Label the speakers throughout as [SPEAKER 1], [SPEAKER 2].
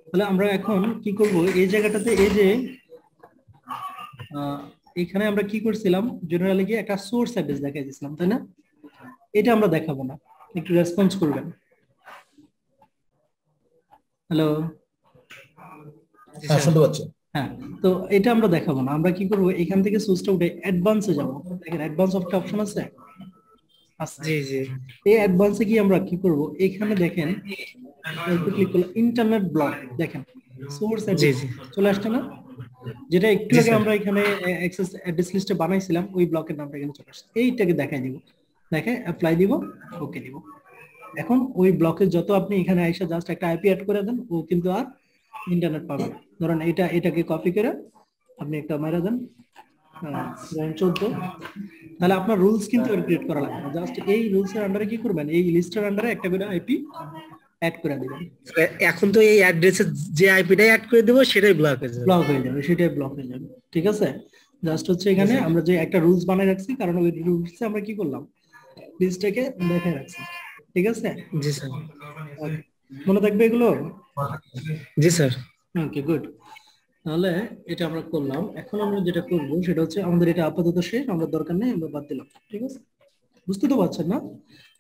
[SPEAKER 1] তাহলে আমরা এখন কি করব, এই জায়গাটাতে এই যে এখানে আমরা কি করছিলাম, জেনারেলি কি একটা সোর্স অ্যাড্রেস দেখাই দিয়েছিলাম, তাই না? এটা আমরা দেখাবো না, একটু রেসপন্স করবেন। হ্যালো,
[SPEAKER 2] শুনতে পাচ্ছি।
[SPEAKER 1] হ্যাঁ, তো এটা আমরা দেখাবো না, আমরা কি করব, এখান থেকে সোর্সটা উঠে অ্যাডভান্সে যাব। দেখেন অ্যাডভান্স একটা অপশন আছে। আচ্ছা,
[SPEAKER 3] জি জি
[SPEAKER 1] এই অ্যাডভান্সে কি আমরা কি করব, এখানে দেখেন একটু ক্লিক করলে ইন্টারনেট ব্লক, দেখেন সোর্স
[SPEAKER 3] জি
[SPEAKER 1] অ্যাড্রেস
[SPEAKER 3] জি
[SPEAKER 1] চলে আসছে না? যেটা একটু
[SPEAKER 3] জি
[SPEAKER 1] আগে
[SPEAKER 3] স্যার
[SPEAKER 1] আমরা এখানে অ্যাক্সেস অ্যাড্রেস লিস্টে বানাইছিলাম, ওই ব্লকের নামটা এখানে চলে আসছে। এইটাকে দেখাই দিব, দেখে অ্যাপ্লাই দিব, ওকে দিব। এখন ওই ব্লকে যত আপনি এখানে আইসা জাস্ট একটা আইপি অ্যাড করে দেন, ও কিন্তু আর ইন্টারনেট পাবে না। ধরেন এটাকে কপি করে আপনি একটা মারা দেন 14, তাহলে আপনার রুলস কিন্তু ক্রিয়েট করা লাগবে না, জাস্ট এই রুলস এর আন্ডারে কি করবেন, এই লিস্টের আন্ডারে একটা করে আইপি অ্যাড করে দিবেন।
[SPEAKER 3] এখন তো এই অ্যাড্রেসে যে আইপিটাই অ্যাড করে দেবো সেটাই ব্লক হয়ে যাবে।
[SPEAKER 1] ব্লক হয়ে যাবে, সেটাই ব্লক হয়ে যাবে। ঠিক আছে, জাস্ট হচ্ছে এখানে আমরা যে একটা রুলস বানাই রাখছি, কারণ ওই রুলসে আমরা কি করলাম, লিস্টটাকে দেখে রাখছি। ঠিক আছে,
[SPEAKER 3] জি স্যার
[SPEAKER 1] ওকে, মনে থাকবে এগুলো?
[SPEAKER 3] জি স্যার
[SPEAKER 1] ওকে, গুড। তাহলে এটা আমরা করলাম। এখন আমরা যেটা করব সেটা হচ্ছে, আমাদের এটা আপাতত শেষ, আমরা দরকার নেই, আমরা বাদ দিলাম। ঠিক আছে, বুঝতে তো পারছেন না?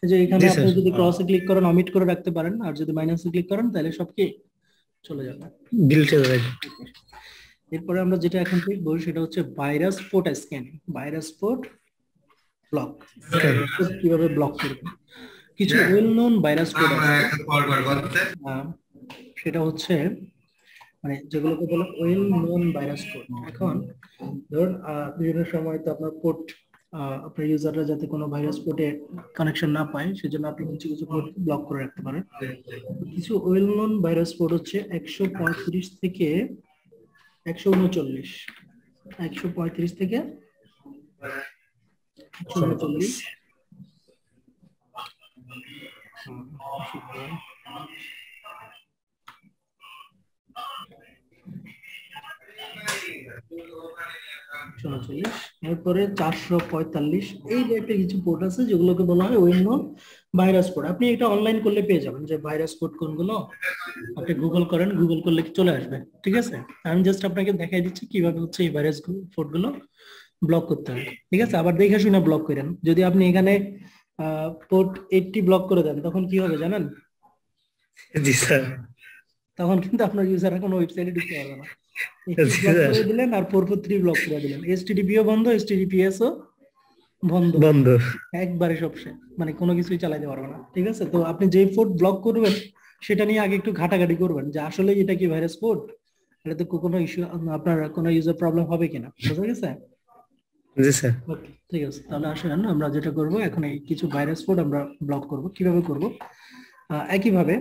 [SPEAKER 1] এই যে এখানে
[SPEAKER 3] জি
[SPEAKER 1] আপনি
[SPEAKER 3] স্যার
[SPEAKER 1] যদি ক্রসে ক্লিক করেন অমিট করে রাখতে পারেন, আর যদি মাইনাসে ক্লিক করেন তাহলে সব কি চলে যাবে।
[SPEAKER 3] ডিলিট হয়ে যাবে।
[SPEAKER 1] এরপরে আমরা যেটা এখন দেখবো সেটা হচ্ছে virus port scanning, virus port block, কিভাবে ব্লক করবেন। কিছু ওয়েল নোন ভাইরাস কোড আছে, সেটা হচ্ছে মানে যেগুলোকে বলে ওয়েল নোন ভাইরাস কোড। এখন ধরুন বিভিন্ন সময় তো আপনার পোর্ট, আপনার ইউজাররা যাতে কোনো ভাইরাস পোর্টে কানেকশন না পায় সেজন্য আপনি কিছু কিছু পোর্ট ব্লক করে রাখতে পারেন। কিছু ওয়েল নোন ভাইরাস পোর্ট হচ্ছে 135 থেকে 139, 135 থেকে 139। এরপরে 445, এই টাইপের কিছু পোর্ট আছে যেগুলোকে বলা হয় ওয়েল নোন ভাইরাস পোর্ট। আপনি এটা অনলাইন করলে পেয়ে যাবেন যে ভাইরাস পোর্ট কোনগুলো, আপনি গুগল করেন, গুগল করলে চলে আসবে। ঠিক আছে, আমি জাস্ট আপনাকে দেখাই দিচ্ছি কিভাবে হচ্ছে এই ভাইরাস পোর্ট গুলো ব্লক করতে হয়। ঠিক আছে, আবার দেখে শুনে ব্লক করেন। যদি আপনি এখানে পোর্ট 80 ব্লক করে দেন তখন কি হবে জানেন?
[SPEAKER 3] জি স্যার
[SPEAKER 1] তখন কিন্তু আপনার ইউজাররা কোনো ওয়েবসাইটে ঢুকতে পারবে না।
[SPEAKER 3] জি
[SPEAKER 1] ব্লক
[SPEAKER 3] স্যার
[SPEAKER 1] করে দিলেন আর 443 ব্লক করে দিলেন, এইচটিটিপিও বন্ধ, এইচটিটিপিএসও বন্ধ,
[SPEAKER 3] বন্ধ।
[SPEAKER 1] একবারে সব শেষ, মানে কোনো কিছুই চালাতে পারবে না। ঠিক আছে, তো আপনি যেই পোর্ট ব্লক করবেন সেটা নিয়ে আগে একটু ঘাটাঘাটি করবেন যে আসলে এটা কি ভাইরাস পোর্ট, এটা তো কোনো ইস্যু, আপনার কোনো ইউজার প্রবলেম হবে কিনা। বুঝা গেছে?
[SPEAKER 3] জি স্যার
[SPEAKER 1] ওকে, ঠিক আছে, তাহলে আসেন আমরা যেটা করব এখন, এই কিছু ভাইরাস পোর্ট আমরা ব্লক করব। কিভাবে করব? একইভাবে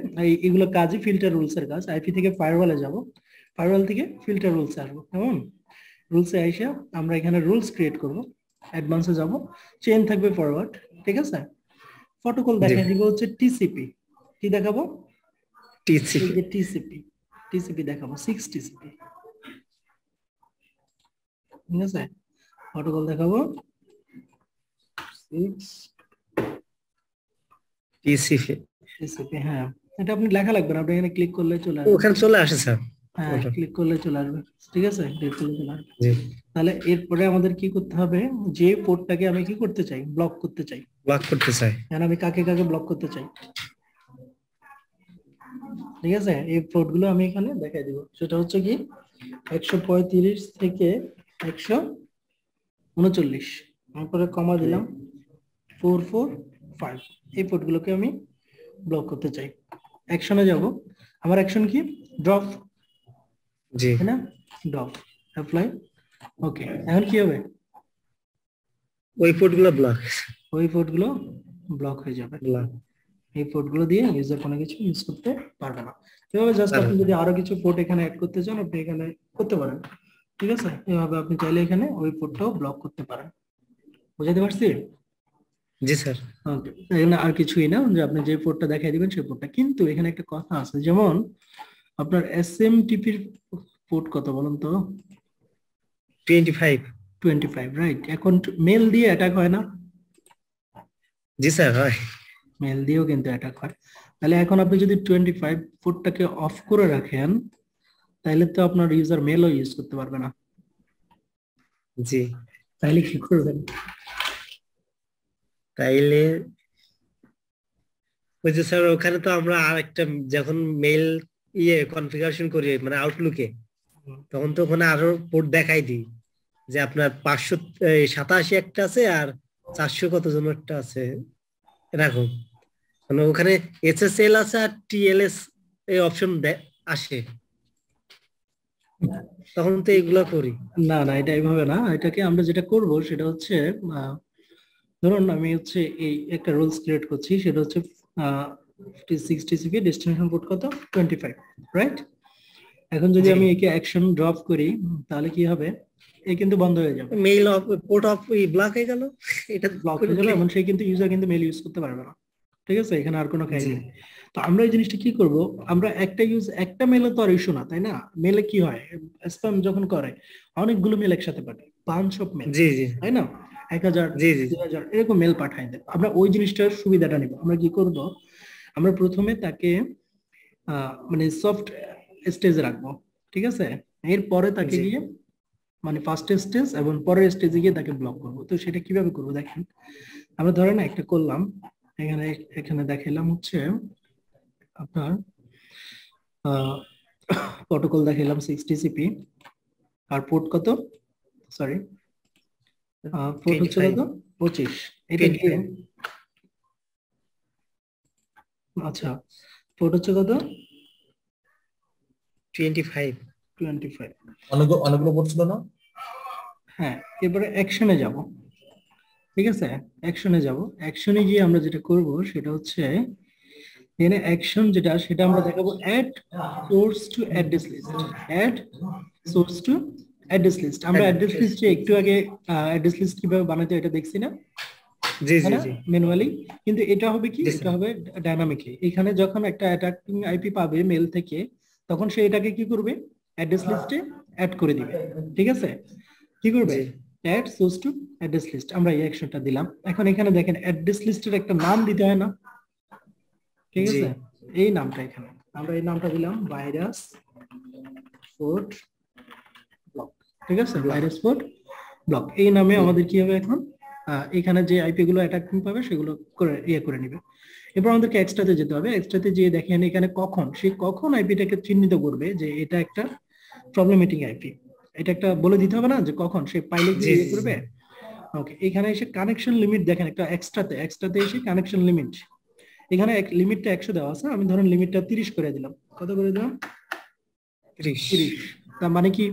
[SPEAKER 1] এগুলো কাজই ফিল্টার রুলস এর কাজ। আইপি থেকে ফায়ারওয়ালে যাব, ফায়ারওয়াল থেকে ফিল্টার রুলস আসবো। কেমন? রুলসে আইসা আমরা এখানে রুলস ক্রিয়েট করব, অ্যাডভান্সে যাব, চেইন থাকবে ফরওয়ার্ড। ঠিক আছে, প্রটোকল
[SPEAKER 3] জি
[SPEAKER 1] দেখাই দিব হচ্ছে টিসিপি। কি দেখাবো? এই
[SPEAKER 3] টিসিপি
[SPEAKER 1] যে টিসিপি, টিসিপি দেখাবো 6 টিসিপি। ঠিক আছে, প্রটোকল দেখাবো 6
[SPEAKER 3] টিসিপি
[SPEAKER 1] টিসিপি। হ্যাঁ, এটা আপনি লেখা লাগবে না, আপনি এখানে ক্লিক করলে চলে আসবে।
[SPEAKER 3] ওখানে চলে আসে স্যার।
[SPEAKER 1] হ্যাঁ, ক্লিক করলে চলে আসবে। ঠিক আছে, ক্লিক করলে চলে আসবে।
[SPEAKER 3] জি
[SPEAKER 1] তাহলে এরপরে আমাদের কি করতে হবে, যে পোর্টটাকে আমি কি করতে চাই, ব্লক করতে চাই,
[SPEAKER 3] ব্লক করতে চাই।
[SPEAKER 1] কারণ আমি কাকে কাকে ব্লক করতে চাই। ঠিক আছে, এই পোর্ট গুলো আমি এখানে দেখাই দিব। সেটা হচ্ছে কি 135 থেকে 139, তারপরে কমা দিলাম 445, এই পোর্ট গুলোকে আমি ব্লক করতে চাই। অ্যাকশনে যাব, আমার অ্যাকশন কি, ড্রপ,
[SPEAKER 3] জি
[SPEAKER 1] তাই না? ড্রপ, অ্যাপ্লাই, ওকে। এখন কি হবে,
[SPEAKER 3] ওই পোর্টগুলো ব্লক।
[SPEAKER 1] ওই পোর্ট গুলো ব্লক হয়ে যাবে।
[SPEAKER 3] ব্লক
[SPEAKER 1] এই পোর্ট গুলো দিয়ে ইউজার কোনো কিছু ইউজ করতে পারবে না। এভাবে জাস্ট আপনি যদি আরো কিছু পোর্ট এখানে অ্যাড করতে চান আপনি এখানে করতে পারেন। ঠিক আছে, এভাবে আপনি চাইলে এখানে ওই পোর্টটাও ব্লক করতে পারেন। বুঝাতে পারছি?
[SPEAKER 3] জি স্যার
[SPEAKER 1] ওকে, এখানে আর কিছুই না, যে আপনি যে পোর্টটা দেখাই দিবেন সেই পোর্টটা। কিন্তু এখানে একটা কথা আছে, যেমন আপনার এসএমটিপির পোর্ট কত বলুন তো?
[SPEAKER 3] 25।
[SPEAKER 1] 25, রাইট। এখন মেল দিয়ে অ্যাটাক হয় না?
[SPEAKER 3] জি স্যার হয়।
[SPEAKER 1] মেল দিয়েও কিন্তু অ্যাটাক হয়। তাহলে এখন আপনি যদি 25 পোর্টটাকে অফ করে রাখেন তাহলে তো আপনার ইউজার মেলও ইউজ করতে পারবে না।
[SPEAKER 3] জি,
[SPEAKER 1] তাহলে কি করবেন?
[SPEAKER 3] তাইলে ওই যে স্যার ওখানে তো আমরা আরেকটা যখন মেইল কনফিগারেশন করি মানে আউটলুকে, তখন তো ওখানে আরো পোর্ট দেখাই দিই যে আপনার 587 একটা আছে আর 400 কত জন একটা আছে এরকম, মানে ওখানে এসএসএল আছে আর টিএলএস এই অপশন আসে, তখন তো এগুলা করি।
[SPEAKER 1] না না, এটা এইভাবে না। এটাকে আমরা যেটা করব সেটা হচ্ছে ধরুন আমি হচ্ছে এই একটা রুলস ক্রিয়েট করছি, সেটা হচ্ছে 60 ডেস্টিনেশন পোর্ট কত 25, রাইট? এখন যদি আমি একে অ্যাকশন ড্রপ করি তাহলে কি হবে? এ কিন্তু বন্ধ হয়ে যাবে,
[SPEAKER 3] mail of port of block হয়ে গেল, এটা
[SPEAKER 1] ব্লক হয়ে যাবে, এমন সেই কিন্তু ইউজার কিন্তু মেল ইউজ করতে পারবে না। ঠিক আছে, এখানে আর কোনো কাজ নেই। তো আমরা এই জিনিসটা কি করব, আমরা একটা মেলে তো আর ইস্যু না, তাই না? মেলে কি হয়, স্প্যাম যখন করে অনেকগুলো মেল একসাথে পাঠায়, বাঞ্চ অফ মেল,
[SPEAKER 3] জি জি
[SPEAKER 1] তাই না? 1000
[SPEAKER 3] জি জি
[SPEAKER 1] 2000 এরকম মেল পাঠায় দেয়। আমরা ওই জিনিসটার সুবিধাটা নিব। আমরা কি করব, আমরা প্রথমে তাকে মানে সফট স্টেজে রাখবো, ঠিক আছে? এরপরে তাকে
[SPEAKER 3] জি
[SPEAKER 1] গিয়ে মানে ফার্স্ট স্টেজ এবং পরের স্টেজে গিয়ে তাকে ব্লক করব। তো সেটা কিভাবে করব দেখেন, আমরা ধরেন একটা করলাম, এখানে এখানে দেখাইলাম হচ্ছে আপনার প্রোটোকল দেখাইলাম 60cp, আর পোর্ট কত, সরি পোর্ট হচ্ছে
[SPEAKER 3] 25
[SPEAKER 1] কত 25, এটা গিয়ে
[SPEAKER 3] 25
[SPEAKER 1] আচ্ছা পোর্ট হচ্ছে কত
[SPEAKER 3] 25
[SPEAKER 1] 25,
[SPEAKER 2] অনেকগুলো পড়ছিল না।
[SPEAKER 1] হ্যাঁ। এবারে অ্যাকশনে যাব, ঠিক আছে? অ্যাকশনে যাব, অ্যাকশনে গিয়ে আমরা যেটা করব সেটা হচ্ছে এখানে অ্যাকশন যেটা সেটা আমরা দেখাবো add source to address list, add source to address list. আমরা অ্যাড্রেস লিস্টে একটু আগে অ্যাড্রেস লিস্ট কিভাবে বানাতে হয় এটা দেখছি না,
[SPEAKER 3] জি জি জি
[SPEAKER 1] ম্যানুয়ালি। কিন্তু এটা হবে কি,
[SPEAKER 3] জি
[SPEAKER 1] এটা
[SPEAKER 3] স্যার।
[SPEAKER 1] হবে ডাইনামিকলি। এখানে যখন একটা অ্যাটাকিং আইপি পাবে মেল থেকে, তখন সে এটাকে কি করবে, অ্যাড্রেস লিস্টে অ্যাড করে দিবে, ঠিক আছে? কি করবে,
[SPEAKER 3] জি
[SPEAKER 1] add source to address list. আমরা এই অ্যাকশনটা দিলাম। এখন এখানে দেখেন অ্যাড্রেস লিস্টের একটা নাম দিতে হয় না, ঠিক
[SPEAKER 3] জি
[SPEAKER 1] আছে? এই নামটা এখানে আমরা এই নামটা দিলাম ভাইরাস পোর্ট ব্লক, ঠিক আছে? ভাইরাস পোর্ট ব্লক এই নামে আমাদের কি হবে এখন, এখানে যে আইপি গুলো অ্যাটাকিং পাবে সেগুলো করে করে নিবে। এরপর আমাদেরকে এক্সট্রাতে যেতে হবে, এক্সট্রাতে গিয়ে দেখেন এখানে কখন আইপিটাকে চিহ্নিত করবে যে এটা একটা প্রবলেমেটিক আইপি, এটা একটা বলে দিতে হবে না যে কখন সে পাইলে
[SPEAKER 3] জি
[SPEAKER 1] গিয়ে
[SPEAKER 3] জি
[SPEAKER 1] করবে। ওকে, এখানে এসে কানেকশন লিমিট দেখেন একটা এক্সট্রাতে এসে কানেকশন লিমিট, এখানে লিমিটটা 100 দেওয়া আছে, আমি ধরেন লিমিটটা 30 করে দিলাম। কত করে দিলাম,
[SPEAKER 3] 30
[SPEAKER 1] 30। তার মানে কি,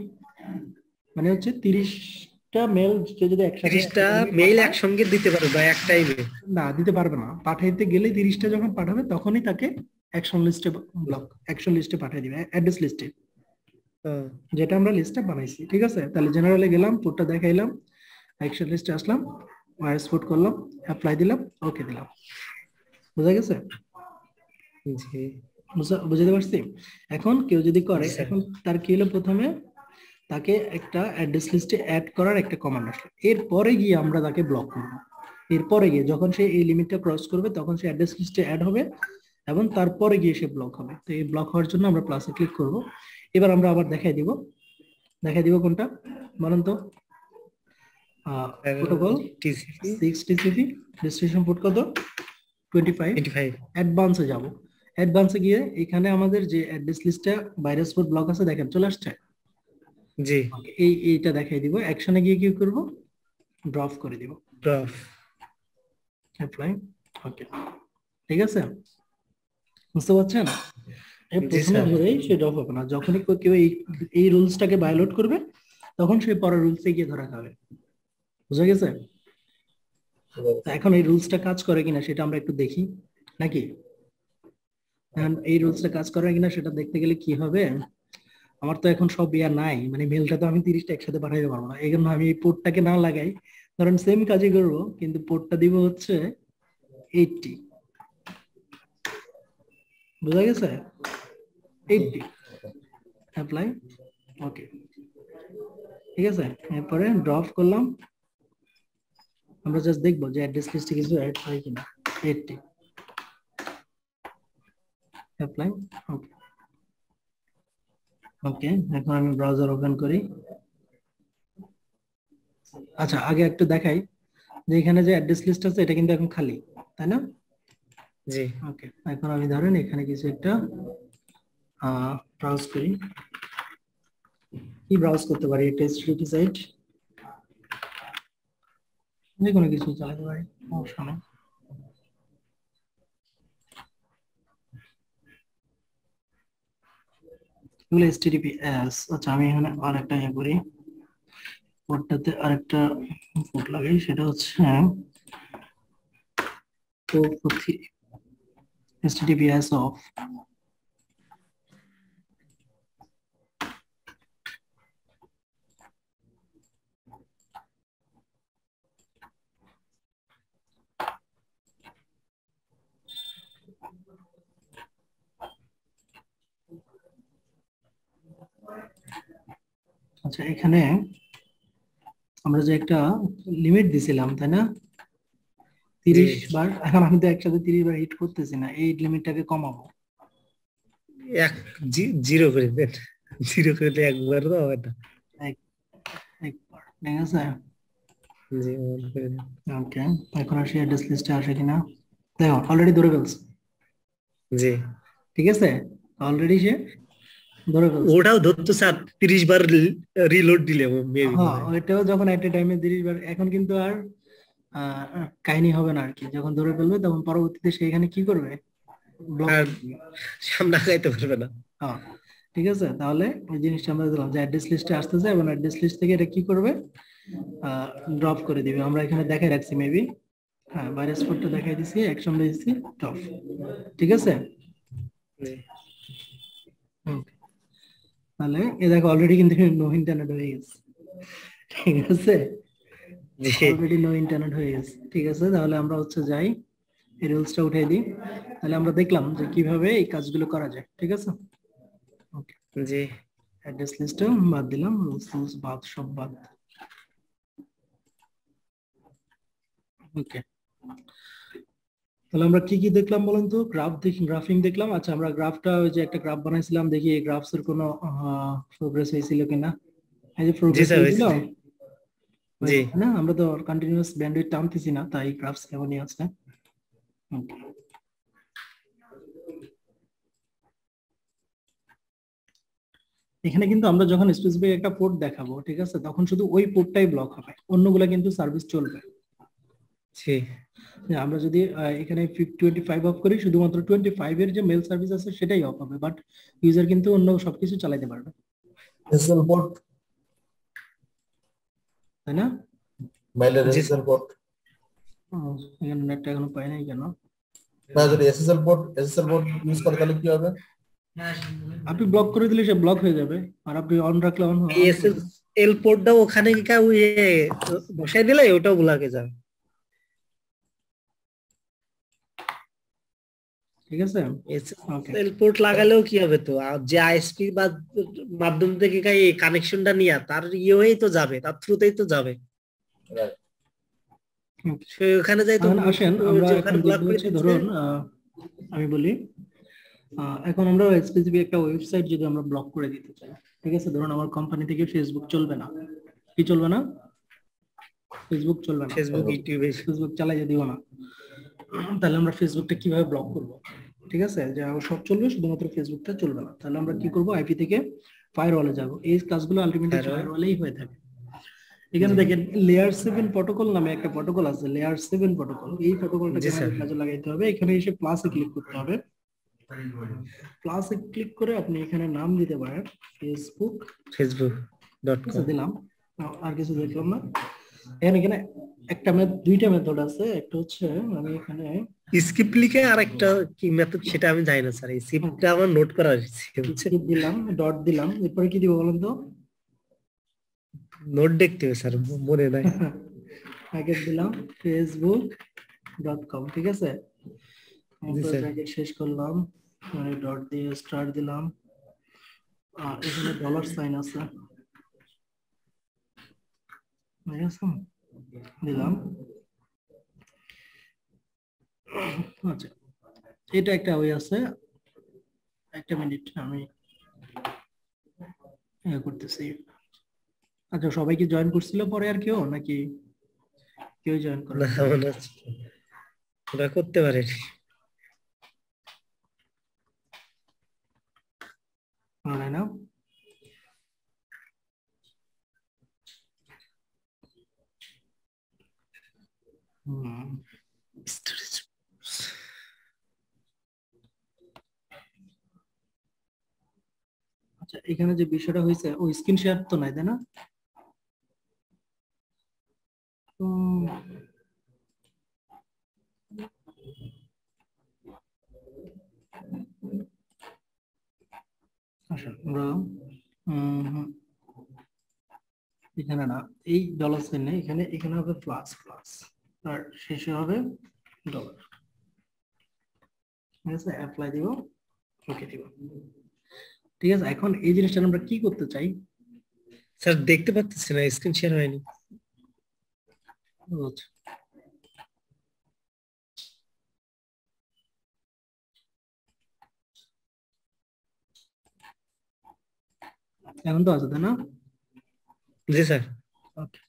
[SPEAKER 1] মানে হচ্ছে 30টা মেল যদি একসাথে
[SPEAKER 3] 30টা মেইল একসঙ্গে দিতে পারবে বা এক টাইমে?
[SPEAKER 1] না দিতে পারবে না, পাঠাইতে গেলে 30টা যখন পাঠাবে তখনই তাকে অ্যাকশন লিস্টে ব্লক, অ্যাকশন লিস্টে পাঠিয়ে দিবে, অ্যাড্রেস লিস্টে, যেটা আমরা লিস্টটা বানাইছি, ঠিক আছে? তাহলে জেনারেলে গেলাম, পোর্টটা দেখাইলাম, অ্যাকশন লিস্টে আসলাম, ভাইরাস পোর্ট করলাম, অ্যাপ্লাই দিলাম, ওকে দিলাম। বুঝা গেছে?
[SPEAKER 3] জি
[SPEAKER 1] বুঝতে পারছি? এখন কেউ যদি করে,
[SPEAKER 3] জি স্যার।
[SPEAKER 1] এখন তার কি হলো, প্রথমে তাকে একটা অ্যাড্রেস লিস্টে অ্যাড করার একটা কমান্ড আসলো, এরপরে গিয়ে আমরা তাকে ব্লক করব। এরপরে গিয়ে যখন সে এই লিমিটটা ক্রস করবে তখন সে অ্যাড্রেস লিস্টে অ্যাড হবে এবং তারপরে গিয়ে সে ব্লক হবে। তো এই ব্লক হওয়ার জন্য আমরা প্লাসে ক্লিক করব। এবার আমরা আবার দেখাই দিব কোনটা বলেন তো, protocol
[SPEAKER 3] TCP
[SPEAKER 1] 6 TCP, destination port কত 25।
[SPEAKER 3] 25
[SPEAKER 1] অ্যাডভান্সে যাব, অ্যাডভান্সে গিয়ে এখানে আমাদের যে অ্যাড্রেস লিস্টে ভাইরাস পোর্ট ব্লক আছে দেখেন চলে আসছে।
[SPEAKER 3] জি
[SPEAKER 1] এইটা দেখাই দিব। অ্যাকশনে গিয়ে কি করব, ড্রপ করে দিব,
[SPEAKER 3] ড্রপ
[SPEAKER 1] অ্যাপ্লাই, ওকে, ঠিক আছে? বুঝতে পারছেন? এই
[SPEAKER 3] জি
[SPEAKER 1] প্রথমে
[SPEAKER 3] স্যার।
[SPEAKER 1] ধরেই সে ড্রপ হবে না, যখনই কেউ এই রুলসটাকে ভায়োলেট করবে তখন সে পরের রুলসে গিয়ে ধরা খাবে। বুঝা গেছে? এখন এই রুলসটা কাজ করে কিনা সেটা আমরা একটু দেখি নাকি। এই রুলসটা কাজ করে কিনা সেটা দেখতে গেলে কি হবে, আমার তো এখন সব ইয়া নাই, মানে মেলটা তো আমি 30টা একসাথে পাঠাইতে পারবো না, এই জন্য আমি এই পোর্টটাকে না লাগাই, ধরেন সেম কাজই করবো কিন্তু পোর্টটা দিব হচ্ছে 80। বুঝা গেছে? 80, অ্যাপ্লাই, ওকে, ঠিক আছে? এরপরে ড্রপ করলাম, আমরা জাস্ট দেখবো যে অ্যাড্রেস লিস্টে কিছু অ্যাড হয় কিনা। 80, অ্যাপ্লাই। ওকে ওকে, এখন আমি ব্রাউজার ওপেন করি। আচ্ছা, আগে একটু দেখাই যে এখানে যে অ্যাড্রেস লিস্ট আছে এটা কিন্তু এখন খালি, তাই না?
[SPEAKER 3] জি
[SPEAKER 1] ওকে, এখন আমি ধরেন এখানে কিছু একটা ব্রাউজ করি। কি ব্রাউজ করতে পারি? টেস্ট সাইট, যে কোনো কিছু চালাতে পারি, সমস্যা নেই। এগুলো HTTPS। আচ্ছা, আমি এখানে আরেকটা ইয়ে করি, পোর্টটাতে আরেকটা পোর্ট লাগাই, সেটা হচ্ছে 443 HTTPS অফ। আচ্ছা, এখানে আমরা যে একটা লিমিট দিছিলাম, তাই না?
[SPEAKER 3] জি
[SPEAKER 1] 30 বার। এখন আমি তো একসাথে 30 বার হিট করতেছি না, এই লিমিটটাকে কমাবো।
[SPEAKER 3] এক জিরো করে দেন, জিরো করে দিলে একবার তো হবে না।
[SPEAKER 1] এক একবার, ঠিক আছে।
[SPEAKER 3] জি মনে করে দেন।
[SPEAKER 1] ওকে, এখন আসি অ্যাড্রেস লিস্টে আসে কিনা। দেখো অলরেডি ধরে ফেলছে,
[SPEAKER 3] জি
[SPEAKER 1] ঠিক আছে, অলরেডি সে ধরে ফেলছে।
[SPEAKER 3] ওটাও ধরতো স্যার 30 বার রিলোড দিলে মেবি
[SPEAKER 1] হ্যাঁ,
[SPEAKER 3] মনে হয়।
[SPEAKER 1] ওইটাও যখন একটা টাইমে 30 বার, এখন কিন্তু আর কাহিনী হবে না আর কি। যখন ধরে ফেলবে তখন পরবর্তীতে সে এখানে কি করবে? ব্লক
[SPEAKER 3] আর
[SPEAKER 1] করবে।
[SPEAKER 3] সামনে আগাইতে পারবে না।
[SPEAKER 1] হ্যাঁ, ঠিক আছে, তাহলে ওই জিনিসটা আমরা দিলাম যে অ্যাড্রেস লিস্টে আসতেছে এবং অ্যাড্রেস লিস্ট থেকে এটা কি করবে? ড্রপ করে দিবে। আমরা এখানে দেখাই রাখছি মেবি, হ্যাঁ, ভাইরাস কোডটা দেখাই দিছি, অ্যাকশন দিয়েছি, ড্রপ, ঠিক আছে।
[SPEAKER 3] জি
[SPEAKER 1] হুম, তাহলে এ দেখো অলরেডি কিন্তু নো ইন্টারনেট হয়ে গেছে, ঠিক আছে,
[SPEAKER 3] জি
[SPEAKER 1] অলরেডি নো ইন্টারনেট হয়ে গেছে। ঠিক আছে, তাহলে আমরা হচ্ছে যাই, এই রুলসটা উঠিয়ে দিই। তাহলে আমরা দেখলাম যে কিভাবে এই কাজগুলো করা যায়, ঠিক আছে। ওকে,
[SPEAKER 3] জি
[SPEAKER 1] অ্যাড্রেস লিস্টটা বাদ দিলাম, রুলস বাদ, সব বাদ। ওকে, তাহলে আমরা কি কি দেখলাম বলুন তো? গ্রাফিং দেখলাম। আচ্ছা, আমরা গ্রাফটা, ওই যে একটা গ্রাফ বানাইছিলাম, দেখি এই গ্রাফস এর কোনো প্রোগ্রেস হয়েছিল কিনা। এই যে
[SPEAKER 3] জি
[SPEAKER 1] প্রোগ্রেস
[SPEAKER 3] স্যার
[SPEAKER 1] হয়েছিল,
[SPEAKER 3] হয়েছে। জি
[SPEAKER 1] হয়েছে না? আমরা তো কন্টিনিউয়াস ব্যান্ডউইথ টানতেছি না, তাই গ্রাফস এমনই আছে। Okay. এখানে কিন্তু আমরা যখন স্পেসিফিক একটা পোর্ট দেখাবো, ঠিক আছে, তখন শুধু ওই পোর্টটাই ব্লক হবে, অন্যগুলা কিন্তু সার্ভিস চলবে।
[SPEAKER 3] জি
[SPEAKER 1] যে আমরা যদি এখানে 25 অফ করি, শুধুমাত্র 25 এর যে মেল সার্ভিস আছে সেটাই অফ হবে, বাট ইউজার কিন্তু অন্য সবকিছু চালাতে পারবে,
[SPEAKER 2] এসএসএল পোর্ট,
[SPEAKER 1] তাই না?
[SPEAKER 2] মেইলের
[SPEAKER 3] জি
[SPEAKER 2] এসএসএল পোর্ট।
[SPEAKER 1] এখানে নেটটা এখনো পাই নাই কেন?
[SPEAKER 2] না, যদি এসএসএল পোর্ট ইউজ করে তাহলে কি হবে?
[SPEAKER 1] আপনি ব্লক করে দিলে সে ব্লক হয়ে যাবে, আর আপনি অন রাখলে অন হবে।
[SPEAKER 3] এল পোর্টটা ওখানে বসাই দিলে ওটাও ব্লকে যাবে।
[SPEAKER 1] ঠিক আছে, ওকে।
[SPEAKER 3] এল পোর্ট লাগালেও কি হবে তো, আর যে আইএসপি বা মাধ্যম থেকে এই কানেকশনটা নিয়ে তার ইয়ে হয়েই তো যাবে, তার থ্রুতেই তো যাবে।
[SPEAKER 2] Right.
[SPEAKER 3] সে ওখানে যাই তো
[SPEAKER 1] এখন আসেন আমরা
[SPEAKER 3] যে
[SPEAKER 1] এখন
[SPEAKER 3] ওখানে ব্লক
[SPEAKER 1] দেখবো
[SPEAKER 3] করে
[SPEAKER 1] হচ্ছে,
[SPEAKER 3] দিচ্ছে।
[SPEAKER 1] ধরুন আমি বলি, এখন আমরা স্পেসিফিক একটা ওয়েবসাইট যদি আমরা ব্লক করে দিতে চাই, ঠিক আছে, ধরুন আমার কোম্পানি থেকে ফেসবুক চলবে না, কি চলবে না? ফেসবুক চলবে না,
[SPEAKER 3] ফেসবুক ইউটিউবে
[SPEAKER 1] ফেসবুক চালাইতে দিব না। তাহলে আমরা ফেসবুকটা কিভাবে ব্লক করব? ঠিক আছে, যে আমার সব চলবে, শুধুমাত্র ফেসবুকটা চলবে না। তাহলে আমরা কি করব? আইপি থেকে ফায়ারওয়ালে যাব। এই কাজগুলো আলটিমেটলি ফায়ারওয়ালেই হয়ে থাকে। এখানে দেখেন লেয়ার 7 প্রটোকল নামে একটা প্রটোকল আছে, লেয়ার 7 প্রটোকল। এই প্রটোকলটাকে
[SPEAKER 3] জি স্যার।
[SPEAKER 1] আমাদের কাজে লাগাইতে হবে। এখানে এসে প্লাসে ক্লিক করতে হবে। প্লাসে ক্লিক করে আপনি এখানে নাম দিতে পারেন
[SPEAKER 3] facebook.com।
[SPEAKER 1] দিলাম, আর কিছু দেখলাম না। এখানে একটা দুইটা মেথড আছে, একটা হচ্ছে আমি এখানে
[SPEAKER 3] স্ক্রিপ্ট লিখে আর একটা কি মেথড সেটা আমি জানি না স্যার, এই স্ক্রিপ্টটা আমার নোট করা হয়েছে।
[SPEAKER 1] দিলাম, ডট দিলাম, এরপরে কি দিব বলেন তো?
[SPEAKER 3] নোট দেখতে হবে স্যার, মনে নাই।
[SPEAKER 1] আগে দিলাম facebook.com, ঠিক আছে,
[SPEAKER 3] জি স্যার।
[SPEAKER 1] ব্র্যাকেট শেষ করলাম, ডট দিয়ে স্টার দিলাম, এখানে ডলার সাইন আছে, ঠিক আছে, দিলাম। আচ্ছা, এটা একটা ওয়ে আছে। একটা মিনিট আমি করতেছি। আচ্ছা সবাই কি জয়েন করছিল পরে আর কেউ নাকি কেউ জয়েন করে
[SPEAKER 3] না মনে হচ্ছে ওরা করতে পারে
[SPEAKER 1] না? আচ্ছা এখানে যে বিষয়টা হয়েছে ওই স্ক্রিন শেয়ার তো নাই তাই না? আচ্ছা আমরা এখানে না এই ডলার সাইন নেই, এখানে এখানে হবে প্লাস প্লাস আর শেষে হবে ডলার। ঠিক আছে, অ্যাপ্লাই দিব, ওকে দিব। ঠিক আছে, এখন এই জিনিসটা আমরা কি করতে চাই?
[SPEAKER 3] স্যার দেখতে পাচ্ছি না, স্ক্রিন শেয়ার হয়নি।
[SPEAKER 1] এখন তো আছে তাই না?
[SPEAKER 3] জি স্যার।
[SPEAKER 1] ওকে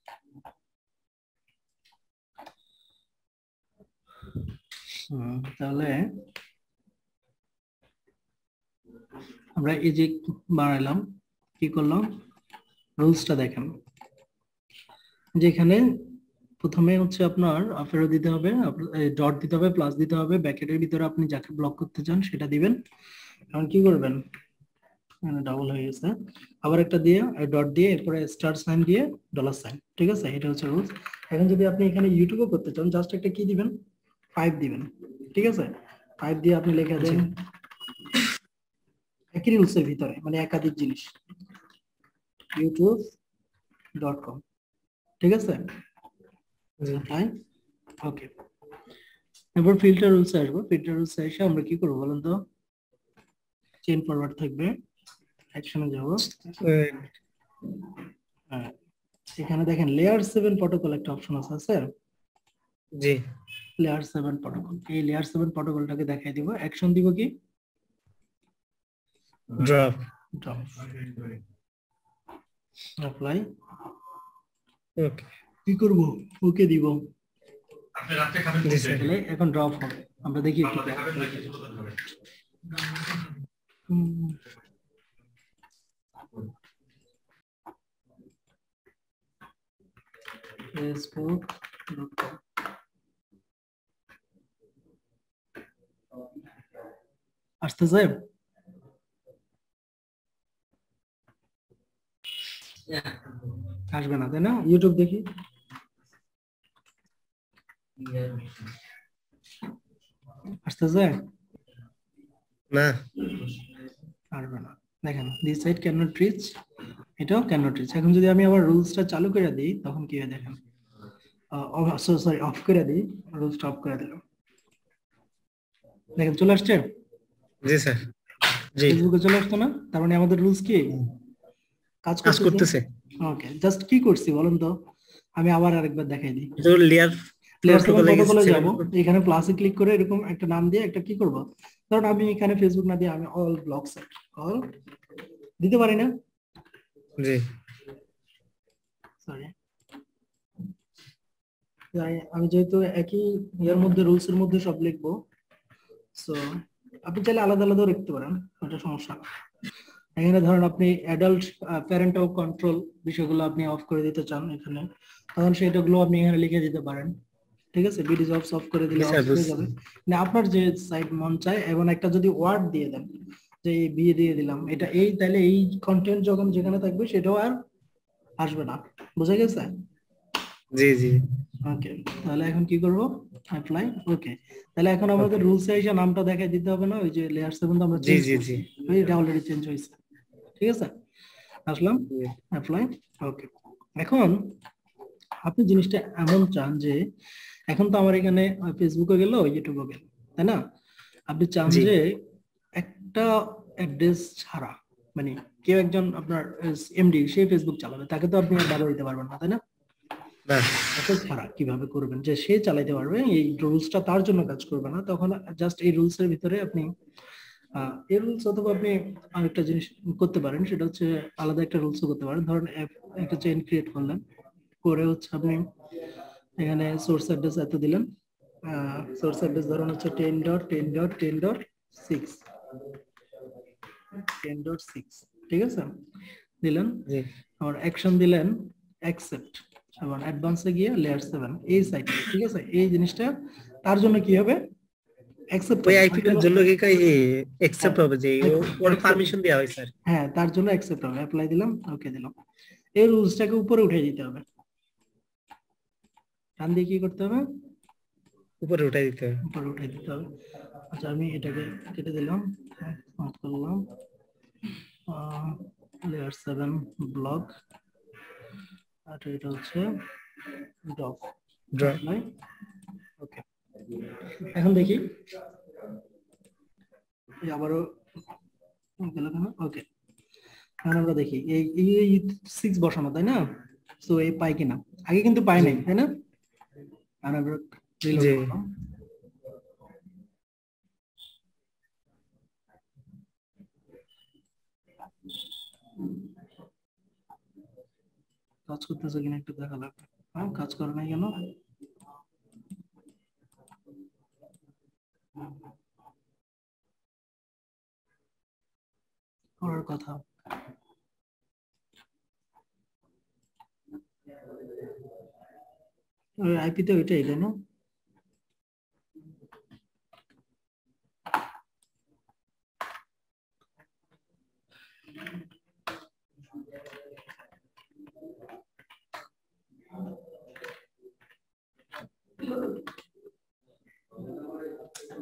[SPEAKER 1] তাহলে আমরা এই যে বানাইলাম, কি করলাম, রুলসটা দেখেন। যেখানে প্রথমে হচ্ছে আপনার ফেরত দিতে হবে, ডট দিতে হবে, প্লাস দিতে হবে, ব্র্যাকেটের ভিতরে আপনি যাকে ব্লক করতে চান সেটা দিবেন। এখন কি করবেন, ডাবল হয়ে গেছে, আবার একটা দিয়ে ডট দিয়ে এরপরে স্টার সাইন দিয়ে ডলার সাইন। ঠিক আছে, এটা হচ্ছে রুলস। এখন যদি আপনি এখানে ইউটিউবও করতে চান, জাস্ট একটা কি দিবেন, 5 দিবেন। ঠিক আছে, 5 দিয়ে আপনি লিখে দেন একই রুলসের ভিতরে, মানে একাধিক জিনিস, youtube.com। ঠিক আছে, ওকে। এবার ফিল্টার রুলসে আসবো। ফিল্টার রুলসে এসে আমরা কি করবো বলুন তো, চেইন ফরওয়ার্ড থাকবে, অ্যাকশনে যাব। এখানে দেখেন লেয়ার 7 প্রটোকল একটা অপশন আছে।
[SPEAKER 3] জি,
[SPEAKER 1] লেয়ার 7 প্রটোকল, এই লেয়ার 7 প্রটোকলটাকে দেখাই দিব। অ্যাকশন দিব কি,
[SPEAKER 3] ড্রপ
[SPEAKER 1] ড্রপ, অ্যাপ্লাই,
[SPEAKER 3] ওকে।
[SPEAKER 1] কি করব, ওকে দিব।
[SPEAKER 4] আপনি রাতে খাবেন কোন জায়গায়?
[SPEAKER 1] এখন ড্রপ হবে, আমরা দেখি একটু। facebook.com আসতেছে? আসবে না তাই না? ইউটিউব দেখি, আসতেছে
[SPEAKER 3] না,
[SPEAKER 1] আসবে না। দেখেন this site can not reach, এটাও ক্যান নট রিচ। এখন যদি আমি আবার রুলসটা চালু করে দিই তখন কি হয় দেখেন, সরি অফ করে দিই, রুলসটা অফ করে দিলাম, দেখেন চলে আসছে।
[SPEAKER 3] জি স্যার, জি
[SPEAKER 1] ফেসবুকে চলে আসতো না, তার মানে আমাদের রুলস কি কাজ
[SPEAKER 3] করতেছে।
[SPEAKER 1] ওকে, জাস্ট কি করছি বলুন তো, আমি আবার আরেকবার দেখাই দিই।
[SPEAKER 3] তো লেয়ার
[SPEAKER 1] প্রটোকলে যাব, এখানে প্লাসে ক্লিক করে এরকম একটা নাম দিয়ে একটা কি করব, কারণ আমি এখানে ফেসবুক না দিয়ে আমি অল ব্লক সেট অল দিতে পারি না।
[SPEAKER 3] জি,
[SPEAKER 1] সরি, আমি যেহেতু একই ইয়ার মধ্যে রুলস এর মধ্যে সব লিখবো, সো আপনি চাইলে আলাদা আলাদাও লিখতে পারেন, ওটা সমস্যা না। এখানে ধরেন আপনি অ্যাডাল্ট প্যারেন্টাল কন্ট্রোল বিষয়গুলো আপনি অফ করে দিতে চান এখানে, তখন সেটাগুলো আপনি এখানে লিখে দিতে পারেন। ঠিক আছে, বিডি জবস অফ করে দিলে অফ হয়ে যাবে। মানে আপনার যে সাইট মন চায়, এবং একটা যদি ওয়ার্ড দিয়ে দেন যে বিয়ে দিয়ে দিলাম এটা এই, তাহলে এই কন্টেন্ট যখন যেখানে থাকবে সেটাও আর আসবে না। বুঝা গেছে?
[SPEAKER 3] জি জি,
[SPEAKER 1] ওকে, তাহলে এখন কি করব, অ্যাপ্লাই, ওকে। তাহলে এখন আমাদের রুলস এ এসে নামটা দেখাই দিতে হবে না, ওই যে লেয়ার 7 তো আমরা চেঞ্জ করছি, এটা অলরেডি চেঞ্জ হয়েছে। ঠিক আছে, আসলাম, অ্যাপ্লাই, ওকে। এখন আপনি জিনিসটা এমন চান যে এখন তো আমার এখানে ফেসবুকে গেল, ইউটিউবে গেল, তাই না? আপনি চান যে একটা অ্যাড্রেস ছাড়া, মানে কেউ একজন আপনার এমডি সে ফেসবুক চালাবে, তাকে তো আপনি বাধা দিতে পারবেন না, তাই না? এটা ছাড়া কিভাবে করবেন যে সে চালাইতে পারবে, এই রুলসটা তার জন্য কাজ করবে না, তখন জাস্ট এই রুলস এর ভিতরে আপনি এই রুলস অথবা আপনি আরেকটা জিনিস করতে পারেন, সেটা হচ্ছে আলাদা একটা রুলসও করতে পারেন। ধরেন একটা চেইন ক্রিয়েট করলেন, করে হচ্ছে আপনি এখানে সোর্স অ্যাড্রেস এত দিলেন, সোর্স অ্যাড্রেস ধরুন হচ্ছে 10.10.10.6 10.6, ঠিক আছে, দিলেন।
[SPEAKER 3] জি
[SPEAKER 1] আর অ্যাকশন দিলেন অ্যাকসেপ্ট, এবং অ্যাডভান্সে গিয়ে লেয়ার 7 এই সাইটে, ঠিক আছে। এই জিনিসটা তার জন্য কি হবে, অ্যাকসেপ্ট
[SPEAKER 3] ওই
[SPEAKER 1] হবে
[SPEAKER 3] আইপি টার জন্য কি কাই অ্যাকসেপ্ট হবে যে ওর
[SPEAKER 1] accept-
[SPEAKER 3] পারমিশন দেওয়া হয় স্যার?
[SPEAKER 1] হ্যাঁ, তার জন্য অ্যাকসেপ্ট হবে, অ্যাপ্লাই দিলাম, ওকে দিলাম। এই রুলসটাকে উপরে উঠিয়ে দিতে হবে। ডান দিয়ে কি করতে হবে,
[SPEAKER 3] উপরে উঠাই দিতে হবে।
[SPEAKER 1] উপরে উঠিয়ে দিতে হবে। আচ্ছা, আমি এটাকে কেটে দিলাম, অফ করলাম, লেয়ার 7 ব্লক, আর এটা হচ্ছে ড্রপ,
[SPEAKER 3] ড্র
[SPEAKER 1] ওকে। এখন দেখি, আবারও গেল কেন, ওকে। এখন আমরা দেখি এই 6 বসানো, তাই না? তো এই পাই কিনা, আগে কিন্তু পাই নাই, তাই না? আর আমরা রিলোড
[SPEAKER 3] জি
[SPEAKER 1] করলাম, কাজ করতেছে কিনা একটু দেখা লাগবে। হ্যাঁ, কাজ করে নাই কেন, করার কথা। আইপি তে ওইটাই, তাই না?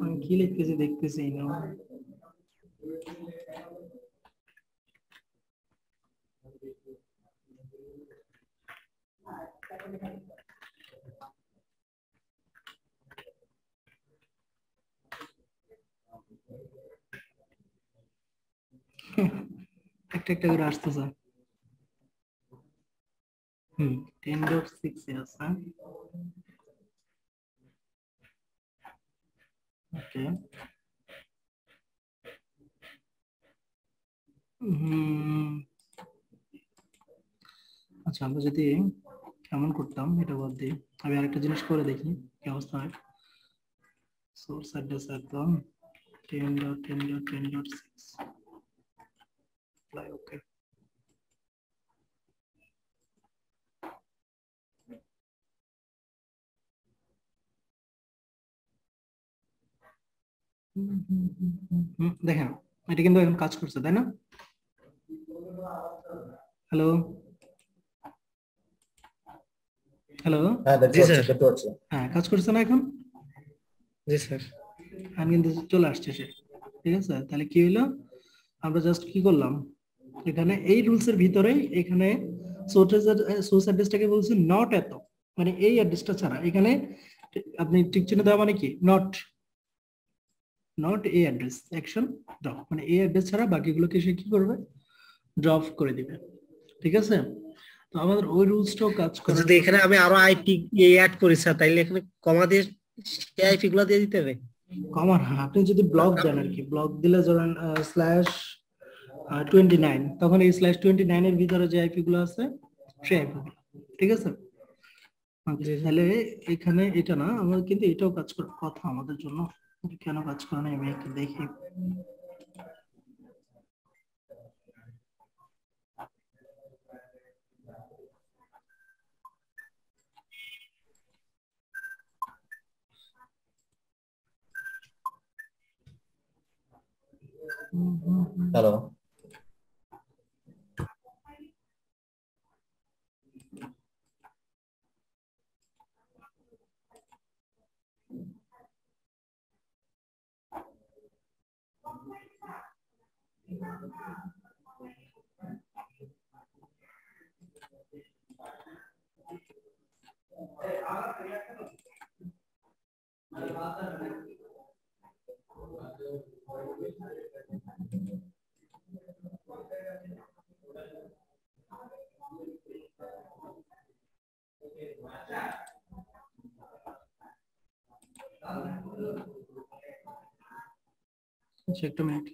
[SPEAKER 1] আমি কি লিখতেছি দেখতেছি না। একটা একটা করে আসতেছে। 10.6 এ আছে, ওকে। আচ্ছা, আমরা যদি কেমন করতাম এটা বাদ দিই, আমি আরেকটা জিনিস করে দেখি কি অবস্থা হয়। সোর্স অ্যাড্রেস একদম 10.10.10.6, ওকে। দেখেন, এটা কিন্তু এখন কাজ করছে, তাই না? হ্যালো, হ্যালো,
[SPEAKER 2] হ্যাঁ দেখতে
[SPEAKER 3] জি
[SPEAKER 2] পাচ্ছি
[SPEAKER 3] স্যার।
[SPEAKER 2] দেখতে পাচ্ছি।
[SPEAKER 1] হ্যাঁ, কাজ করছে না এখন?
[SPEAKER 3] জি স্যার।
[SPEAKER 1] আমি কিন্তু চলে আসছে সে, ঠিক আছে। তাহলে কি হইলো, আমরা জাস্ট কি করলাম, এখানে এই রুলস এর ভিতরেই এখানে সোর্স অ্যাড্রেসটাকে বলছি নট এত, মানে এই অ্যাড্রেসটা ছাড়া এখানে আপনি টিক চিহ্ন দেওয়া মানে কি, নট, নট এই অ্যাড্রেস অ্যাকশন ড্রপ, মানে এই অ্যাড্রেস ছাড়া বাকিগুলোকে সে কি করবে, ড্রপ করে দিবে, ঠিক আছে। তো আমাদের ওই রুলসটাও কাজ করার
[SPEAKER 3] যদি এখানে আমি আরো আইপি অ্যাড করি স্যার, তাইলে এখানে কমা দিয়ে সেই আইপি গুলো দিয়ে দিতে হবে?
[SPEAKER 1] কমান, হ্যাঁ, আপনি যদি ব্লক দেন আর কি, ব্লক দিলে ধরেন /29, তখন এই /29 এর ভিতরে যে আইপি গুলো আছে সেই আইপি গুলো, ঠিক আছে।
[SPEAKER 3] জি
[SPEAKER 1] তাহলে এখানে এটা না, আমার কিন্তু এটাও কাজ করার কথা আমাদের জন্য, কেন কাজ করে না আমি একটু দেখি।
[SPEAKER 2] হ্যালো,
[SPEAKER 1] আচ্ছা একটা মিনিট।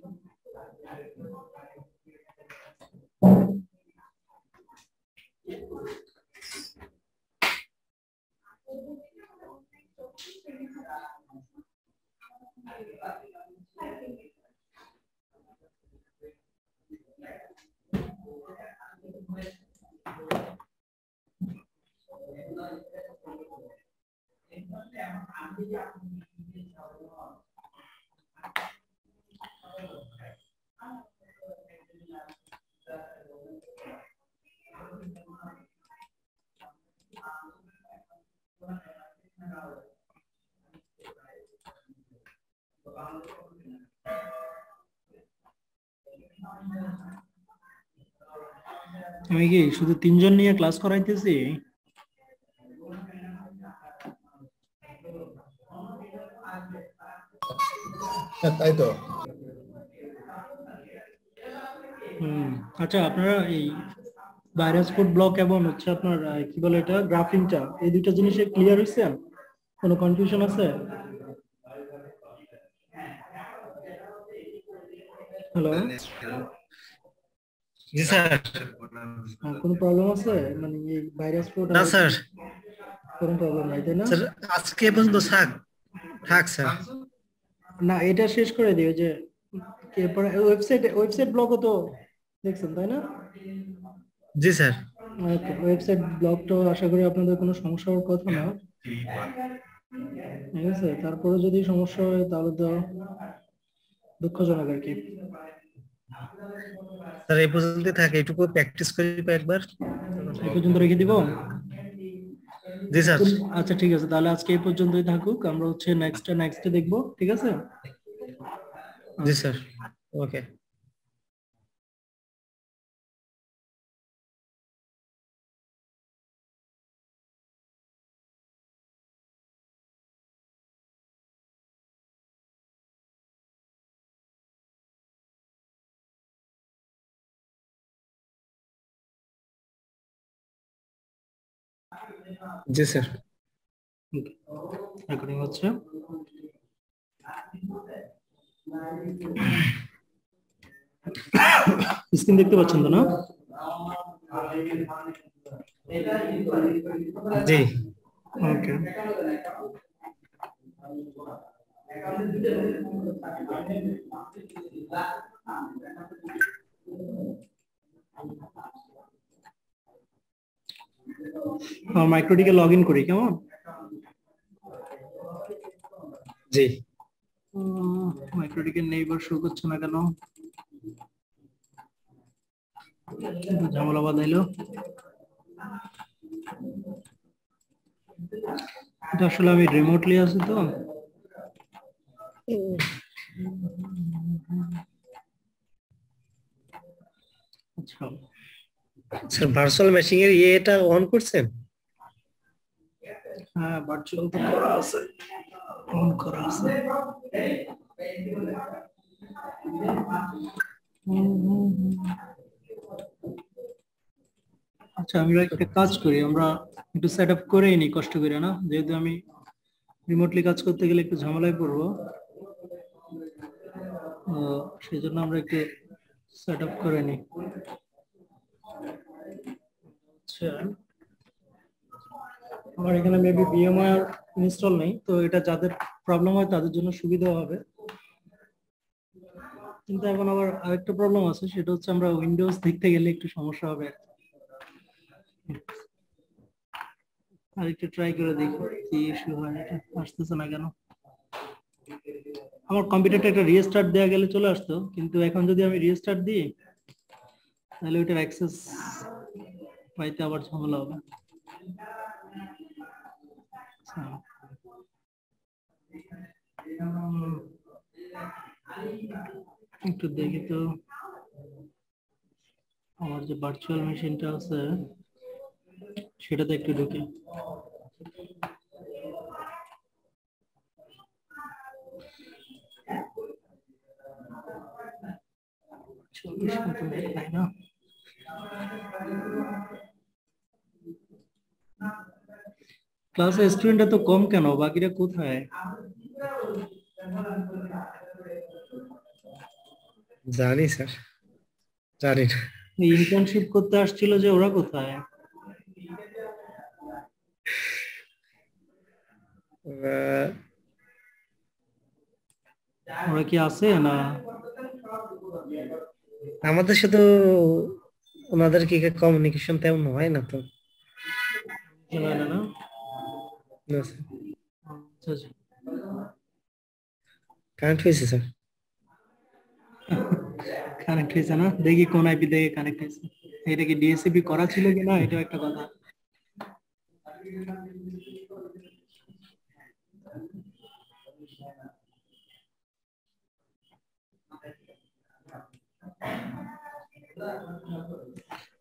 [SPEAKER 1] আমি কি শুধু 3 জন নিয়ে ক্লাস করাইতেছি?
[SPEAKER 2] তাই তো।
[SPEAKER 1] আচ্ছা আপনারা এই ভাইরাস কোড ব্লক এবং হচ্ছে আপনার কি বলে এটা গ্রাফিংটা, এই দুইটা জিনিসে ক্লিয়ার হইছেন? কোনো কনফিউশন আছে? হ্যালো,
[SPEAKER 3] জি স্যার।
[SPEAKER 1] কোনো প্রবলেম আছে মানে এই ভাইরাস কোড?
[SPEAKER 3] না স্যার,
[SPEAKER 1] কোনো প্রবলেম নাই তাই না?
[SPEAKER 3] স্যার আজকে পর্যন্ত থাক স্যার।
[SPEAKER 1] না এটা শেষ করে দিও যে এরপরে ওয়েবসাইট ব্লকও তো দেখছেন তাই না?
[SPEAKER 3] জি স্যার।
[SPEAKER 1] ওকে, ওয়েবসাইট ব্লকটা আশা করি আপনাদের কোনো সমস্যা হওয়ার কথা না, ঠিক আছে? তারপরে যদি সমস্যা হয় তাহলে তো দুঃখজনক আর কি।
[SPEAKER 3] স্যার এই পর্যন্ত থাকে, এটুকু প্র্যাকটিস করি একবার।
[SPEAKER 1] এই পর্যন্ত রেখে দিব?
[SPEAKER 3] জি স্যার।
[SPEAKER 1] আচ্ছা ঠিক আছে, তাহলে আজকে এই পর্যন্তই থাকুক, আমরা হচ্ছে নেক্সটে দেখবো, ঠিক আছে?
[SPEAKER 3] জি স্যার, ওকে। জি স্যার।
[SPEAKER 1] রেকর্ডিং হচ্ছে। স্ক্রিন দেখতে পাচ্ছেন তো না?
[SPEAKER 3] জি।
[SPEAKER 1] ওকে, মাইক্রোটিকে লগ ইন করি কেমন?
[SPEAKER 3] জি।
[SPEAKER 1] মাইক্রোটিকে নেইবার শো করছে না কেন? ঝামেলা বাঁধাইলো। এটা আসলে আমি রিমোটলি আছি তো। আচ্ছা
[SPEAKER 3] স্যার ভার্চুয়াল মেশিং এর এটা অন করছেন?
[SPEAKER 1] হ্যাঁ, ভার্চুয়াল তো করা আছে, অন করা আছে। আচ্ছা আমরা একটা কাজ করি, আমরা একটু সেট আপ করেই নি কষ্ট করে, না? যেহেতু আমি রিমোটলি কাজ করতে গেলে একটু ঝামেলায় পড়বো, সেই জন্য আমরা একটু সেট আপ করে নি। আচ্ছা আমার এখানে মেবি ভিএমআর ইনস্টল নেই, তো এটা যাদের প্রবলেম হয় তাদের জন্য সুবিধা হবে। কিন্তু এখন আবার আরেকটা প্রবলেম আছে, সেটা হচ্ছে আমরা উইন্ডোজ দেখতে গেলে একটু সমস্যা হবে। আরেকটু ট্রাই করে দেখি কি ইস্যু হয়, এটা আসতেছে না কেন। আমার কম্পিউটারটা একটা রিস্টার্ট দেওয়া গেলে চলে আসতো, কিন্তু এখন যদি আমি রিস্টার্ট দিই তাহলে ওইটার অ্যাক্সেস পাইতে আবার ঝামেলা হবে। একটু দেখি তো আমার যে ভার্চুয়াল মেশিনটা আছে সেটাতে একটু ঢুকি। ক্লাসে স্টুডেন্ট তো কম কেন, বাকিরা কোথায়?
[SPEAKER 3] জানি স্যার, জানি না।
[SPEAKER 1] ইন্টার্নশিপ করতে আসছিল যে ওরা কোথায়?
[SPEAKER 3] আহ,
[SPEAKER 1] ওরা কি আছে না?
[SPEAKER 3] আমাদের সাথে ওনাদের কি কমিউনিকেশন তেমন হয় না তো।
[SPEAKER 1] না না না।
[SPEAKER 3] না স্যার,
[SPEAKER 1] আচ্ছা আচ্ছা।
[SPEAKER 3] কানেক্ট হয়েছে স্যার।
[SPEAKER 1] কানেক্ট হয়েছে না, দেখি কোন আইপি থেকে কানেক্ট হয়েছে। এটা কি ডিএসসিপি করা ছিল কিনা এটাও একটা কথা।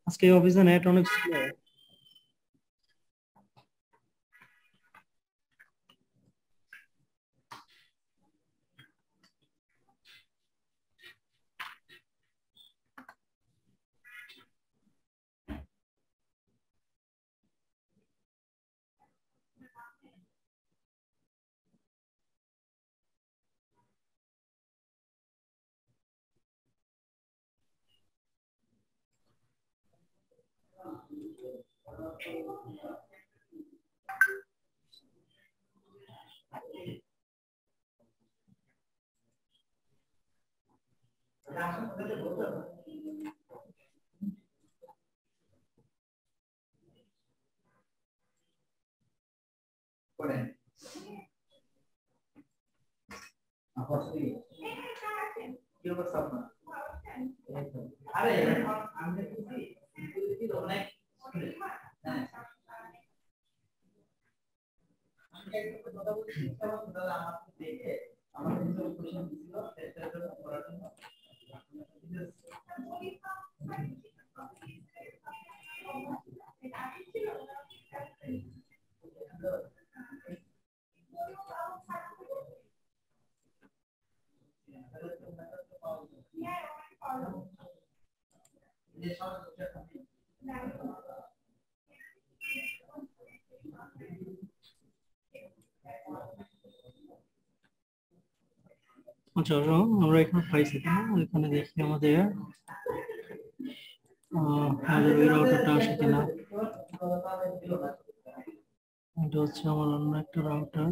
[SPEAKER 1] আজকে অফিসে নেট অনেক স্লো। আচ্ছা আমরা এখানে পাইছি কিনা, এখানে দেখি আমাদের আমাদের ওই রাউটারটা আসে কিনা। এটা হচ্ছে আমার অন্য একটা রাউটার।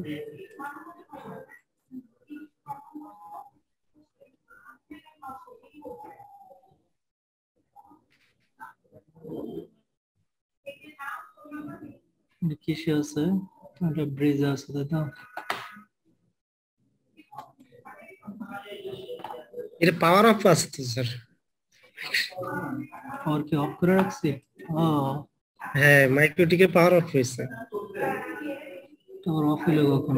[SPEAKER 1] কিসে আছে? এটা ব্রিজে আছে, তাই তো?
[SPEAKER 3] এটা পাওয়ার অফ আছে তো স্যার।
[SPEAKER 1] আর কি অফ করে রাখছি? ও
[SPEAKER 3] হ্যাঁ, মাইক্রোটিকে পাওয়ার অফ হয়েছে।
[SPEAKER 1] তোমার অফ হইলো কখন?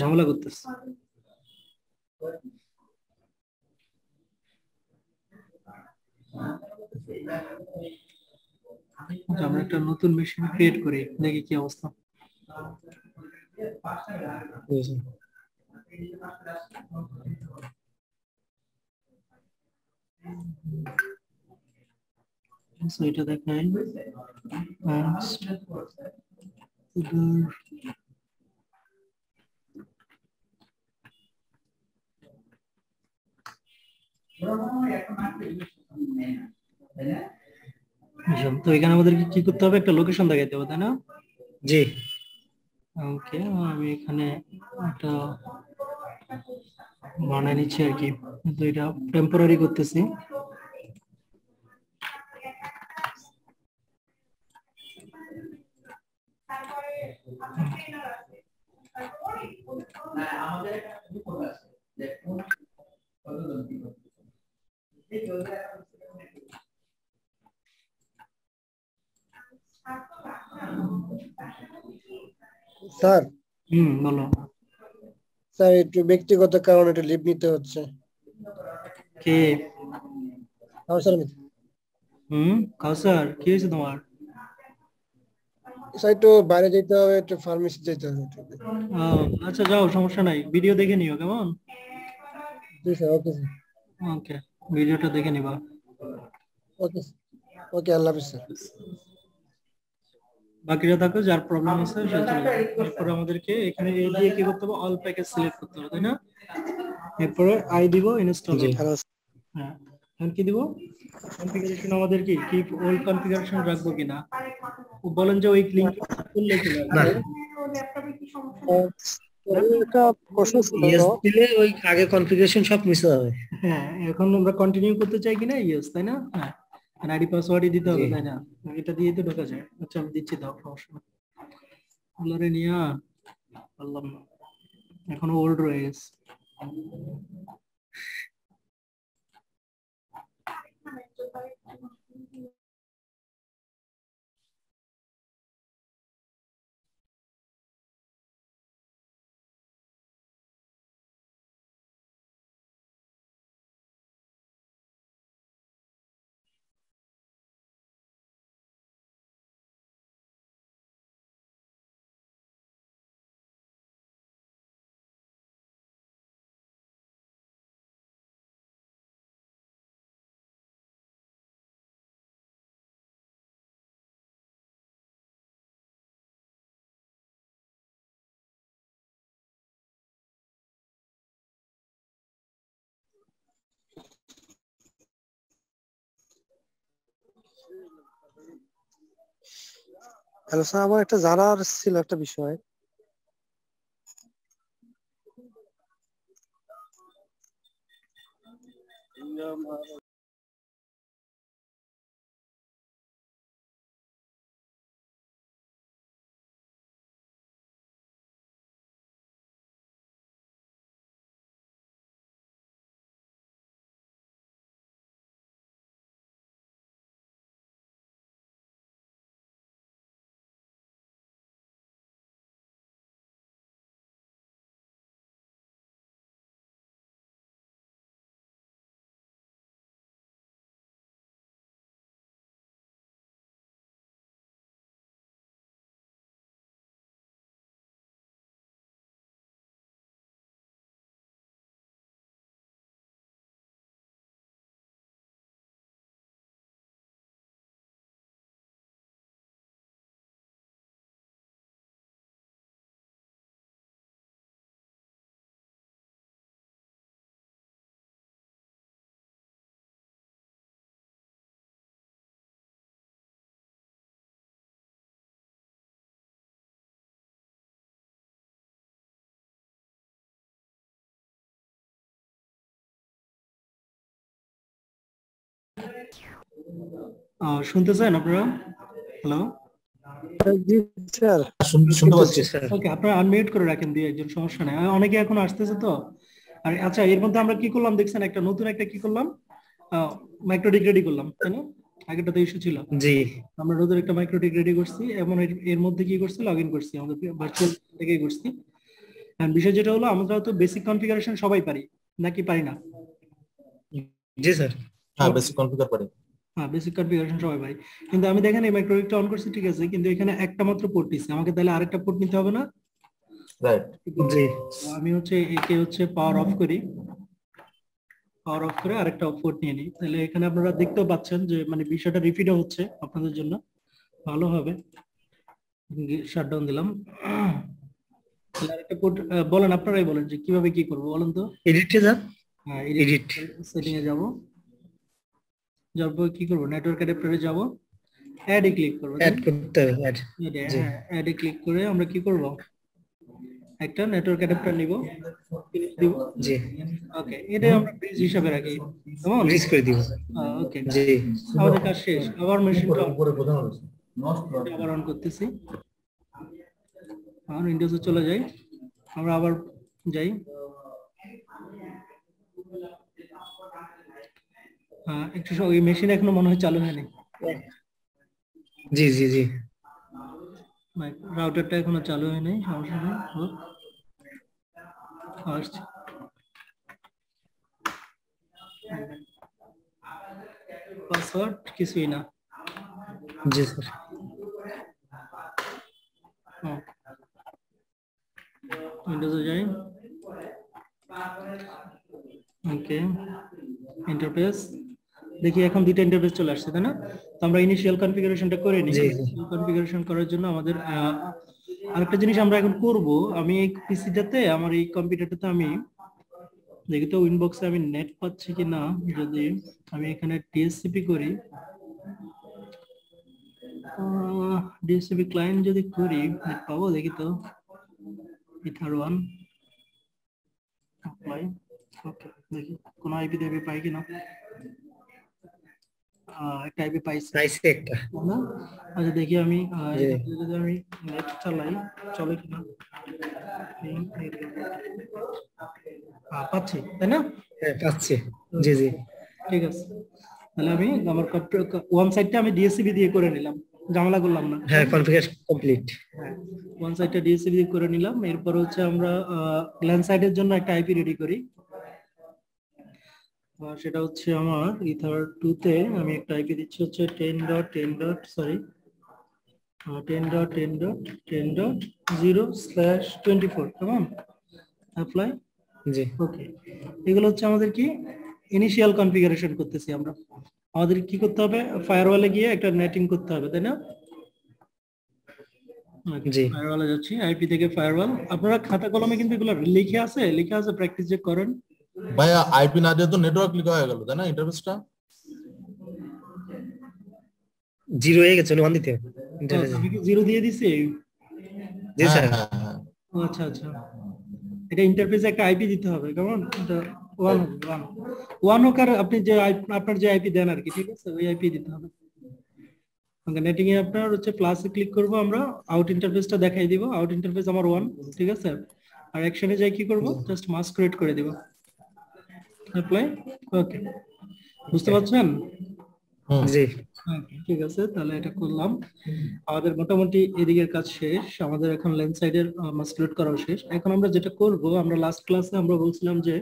[SPEAKER 1] ঝামেলা করতেছে। আমরা একটা নতুন মেশিন ক্রিয়েট করি, দেখি কি অবস্থা। এটা দেখাই। তো এখানে আমাদেরকে কি করতে হবে? একটা লোকেশন দেখাইতে হবে, তাই না?
[SPEAKER 3] জি।
[SPEAKER 1] ওকে, আমি এখানে একটা বানাই নিচ্ছি আর কি, কিন্তু এটা টেম্পোরারি করতেছি।
[SPEAKER 5] স্যার
[SPEAKER 1] বলো।
[SPEAKER 5] স্যার একটু ব্যক্তিগত কারণে একটু লিভ নিতে হচ্ছে।
[SPEAKER 1] কে?
[SPEAKER 5] স্যার
[SPEAKER 1] কাউসার কি হয়েছে তোমার?
[SPEAKER 5] স্যার একটু বাইরে যেতে হবে, একটু ফার্মেসি যেতে হবে।
[SPEAKER 1] আচ্ছা যাও, সমস্যা নাই, ভিডিও দেখে নিও কেমন?
[SPEAKER 5] জি স্যার, ওকে স্যার।
[SPEAKER 1] ওকে, ভিডিওটা দেখে নিবা।
[SPEAKER 5] ওকে ওকে, আল্লাহ হাফিজ স্যার।
[SPEAKER 1] বাকিরা থাকো, যার প্রবলেম আছে সে চলে যাবে। এরপরে আমাদেরকে এখানে এই দিয়ে কি করতে হবে, অল প্যাকেজ সিলেক্ট করতে হবে, তাই না? এরপরে আই দিব, ইনস্টল
[SPEAKER 3] জি।
[SPEAKER 5] হ্যালো
[SPEAKER 1] হ্যাঁ, এখন কি দিব? কনফিগারেশন আমাদের কি ওল্ড কনফিগারেশন রাখবো কিনা বলেন, যে ওই লিংক খুললে চলে
[SPEAKER 3] না,
[SPEAKER 1] আসবে।
[SPEAKER 5] একটা প্রশ্ন ছিল।
[SPEAKER 3] ইয়েস দিলে ওই আগে কনফিগারেশন সব মিস হবে।
[SPEAKER 1] হ্যাঁ, এখন আমরা কন্টিনিউ করতে চাই কিনা, ইয়েস তাই না? হ্যাঁ, আইডি পাসওয়ার্ডই দিতে হবে,
[SPEAKER 3] জি।
[SPEAKER 1] তাই না? এটা দিয়ে তো ঢোকা যায়। আচ্ছা আমি দিচ্ছি, দাও, সমস্যা না। আল্লাহরে নিয়া পারলাম না, এখনো ওল্ড রয়ে গেছে।
[SPEAKER 5] হ্যালো স্যার, আমার একটা জানার ছিল একটা বিষয়।
[SPEAKER 1] শুনতেছেন আপনারা? হ্যালো,
[SPEAKER 5] জি স্যার।
[SPEAKER 2] শুনতে পাচ্ছি।
[SPEAKER 3] স্যার।
[SPEAKER 1] ওকে, আপনারা আনমিউট করে রাখেন দিয়ে একজন, সমস্যা নেই। অনেকে এখন আসতেছে তো। আর আচ্ছা, এর মধ্যে আমরা কি করলাম দেখছেন, একটা নতুন একটা কি করলাম, মাইক্রো ডিগ রেডি করলাম, তাই না? আগেটা তো ইস্যু ছিল।
[SPEAKER 3] জি।
[SPEAKER 1] আমরা নতুন একটা মাইক্রো ডিগ রেডি করছি, এবং এর মধ্যে কি করছি, লগ ইন করছি, আমাদের ভার্চুয়াল থেকেই করছি। আর বিষয় যেটা হলো, আমরা তো বেসিক কনফিগারেশন সবাই পারি নাকি পারি না?
[SPEAKER 3] জি স্যার।
[SPEAKER 2] হ্যাঁ, বেসিক কনফিগার পারি।
[SPEAKER 1] হ্যাঁ, বেসিক কনফিগারেশন সবাই পারি, কিন্তু আমি দেখেন এই মাইক্রোওয়েভটা অন করছি, ঠিক আছে, কিন্তু এখানে একটা মাত্র পোর্ট দিচ্ছে, আমাকে তাহলে আরেকটা পোর্ট নিতে হবে না?
[SPEAKER 2] রাইট।
[SPEAKER 3] জি।
[SPEAKER 1] আমি একে পাওয়ার অফ করি, পাওয়ার অফ করে আরেকটা পোর্ট নিয়ে নিই, তাহলে এখানে আপনারা দেখতেও পাচ্ছেন যে মানে বিষয়টা রিপিটও হচ্ছে আপনাদের জন্য, ভালো হবে। শাটডাউন দিলাম। তাহলে আরেকটা পোর্ট বলেন, আপনারাই বলেন যে কিভাবে কি করবো, বলেন তো।
[SPEAKER 3] এডিটে যান।
[SPEAKER 1] হ্যাঁ,
[SPEAKER 3] এডিট।
[SPEAKER 1] সেটিং এ যাবো, যাওয়ার পর কি করবো, নেটওয়ার্ক অ্যাডাপ্টারে যাবো, অ্যাডে ক্লিক করবো।
[SPEAKER 3] অ্যাড করতে হবে। অ্যাড। জি।
[SPEAKER 1] হ্যাঁ, অ্যাডে ক্লিক করে আমরা কি করব, একটা নেটওয়ার্ক অ্যাডাপ্টার নিব, দিব।
[SPEAKER 3] জি।
[SPEAKER 1] ওকে, এটা আমরা ব্রিজ হিসাবে রাখি, কেমন?
[SPEAKER 3] রিলিজ করে দিব।
[SPEAKER 1] ওকে,
[SPEAKER 3] জি।
[SPEAKER 1] আমাদের কাজ শেষ। আবার মেশিনটা
[SPEAKER 2] উপরে বোঝানো হয়েছে।
[SPEAKER 1] আবার অন করতেছি, আর উইন্ডোজে চলে যাই, আমরা আবার যাই। একটু ওই মেশিন এখনো মনে হয় চালু হয়নি,
[SPEAKER 3] জি জি জি।
[SPEAKER 1] রাউটারটা এখনো চালু হয়নি, সমস্যা নেই, হোক, আসছে। পাসওয়ার্ড কিছুই না।
[SPEAKER 3] জি স্যার।
[SPEAKER 1] উইন্ডোজে যাই। ওকে, ইন্টারফেস দেখি এখন দুইটা ইন্টারফেস চলে আসছে, তাই না? তো আমরা ইনিশিয়াল কনফিগারেশনটা করে নিই। কনফিগারেশন করার জন্য আমাদের আরেকটা জিনিস আমরা এখন করব, আমি এই পিসিটাতে, আমার এই কম্পিউটারটাতে আমি দেখি তো উইনবক্সে আমি নেট পাচ্ছি কিনা। যদি আমি এখানে ডিএসসিপি করি, ডিএসসিপি ক্লায়েন্ট যদি করি নেট পাবো, দেখি তো। ইথার1 অ্যাপ্লাই। ওকে, দেখি কোন আইপি দেবে পাই কিনা। একটা আইপি পাইছি
[SPEAKER 3] একটা
[SPEAKER 1] না। আচ্ছা দেখি আমি যদি আমি নেট চালাই চলে কিনা। পাচ্ছি, তাই না?
[SPEAKER 3] হ্যাঁ পাচ্ছি। জি জি
[SPEAKER 1] ঠিক আছে, তাহলে আমি আমার ওয়ান সাইডটা আমি ডিএসসিবি দিয়ে করে নিলাম, ঝামেলা করলাম না।
[SPEAKER 3] হ্যাঁ, কনফিগারেশন কমপ্লিট।
[SPEAKER 1] হ্যাঁ, ওয়ান সাইডটা ডিএসসিবি দিয়ে করে নিলাম। এরপর হচ্ছে আমরা ল্যান সাইডের জন্য একটা আইপি রেডি করি। সেটা হচ্ছে আমার ইথার2 তে আমি একটা আইপি দিচ্ছি হচ্ছে 10.10.10.10.10.0/24। কেমন? অ্যাপ্লাই।
[SPEAKER 3] জি
[SPEAKER 1] ওকে, এগুলো হচ্ছে আমাদের কি ইনিশিয়াল কনফিগারেশন করতেছি আমরা। আমাদের কি করতে হবে? ফায়ারওয়ালে গিয়ে একটা নেটিং করতে হবে, তাই না?
[SPEAKER 3] জি
[SPEAKER 1] ফায়ারওয়ালে যাচ্ছি, আইপি থেকে ফায়ারওয়াল। আপনারা খাতা কলমে কিন্তু এগুলো লিখে আছে প্র্যাকটিস যে করেন।
[SPEAKER 2] ভাইয়া আইপি না দিয়ে তো নেটওয়ার্ক লিখা হয়ে গেল, তাই না? ইন্টারফেসটা
[SPEAKER 3] 0 হয়ে গেছে, 1 দিতে।
[SPEAKER 1] আমি কি 0 দিয়ে দিছি?
[SPEAKER 3] জি স্যার।
[SPEAKER 1] আচ্ছা আচ্ছা, এটা ইন্টারফেসে একটা আইপি দিতে হবে। কেমন? এটা 1 হোক আর আপনি যে আপনার যে আইপি দেন আর কি, ঠিক আছে, ওই আইপি দিতে হবে। ওকে, নেটিং এ আপনার হচ্ছে প্লাসে ক্লিক করব, আমরা আউট ইন্টারফেসটা দেখাই দিব। আউট ইন্টারফেস আমার 1, ঠিক আছে। আর অ্যাকশনে যাই কি করব? জাস্ট মাস্ক ক্রিয়েট করে দিব, অ্যাপ্লাই। ওকে, বুঝতে পারছেন?
[SPEAKER 3] জি
[SPEAKER 1] ঠিক আছে, তাহলে এটা করলাম। আমাদের মোটামুটি এদিকের কাজ শেষ। আমাদের এখন লেন্স সাইডের মাস্ক ক্রিয়েট করাও শেষ। এখন আমরা যেটা করব, আমরা লাস্ট ক্লাসে আমরা বলছিলাম যে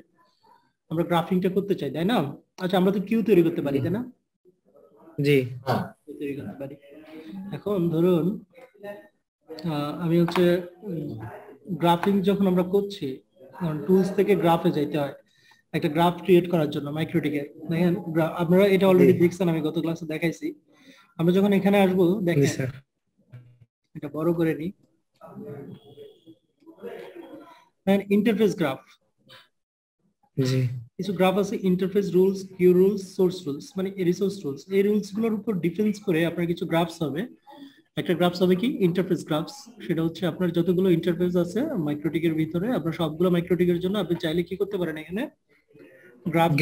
[SPEAKER 1] আমরা গ্রাফিংটা করতে চাই, তাই না? আচ্ছা, আমরা তো কিউ তৈরি করতে পারি, তাই না?
[SPEAKER 3] জি
[SPEAKER 1] তৈরি করতে পারি। এখন ধরুন আমি হচ্ছে গ্রাফিং যখন আমরা করছি, টুলস থেকে গ্রাফে যাইতে হয় একটা গ্রাফ ক্রিয়েট করার জন্য মাইক্রোটিকের। দেখেন আপনারা এটা অলরেডি দেখছেন, আমি গত ক্লাসে দেখাইছি। আমরা যখন এখানে আসবো, দেখেন এটা বড় করে নিই। ইন্টারফেস গ্রাফ,
[SPEAKER 3] জি
[SPEAKER 1] কিছু গ্রাফ আছে interface rules, queue rules, source rules, মানে রিসোর্স রুলস। এই রুলস গুলোর উপর ডিফেন্স করে আপনার কিছু গ্রাফস হবে। একটা গ্রাফস হবে কি ইন্টারফেস গ্রাফস। সেটা হচ্ছে আপনার যতগুলো ইন্টারফেস আছে মাইক্রোটিকের ভিতরে, আপনার সবগুলো মাইক্রোটিকের জন্য আপনি চাইলে কি করতে পারেন, এখানে গ্রাফ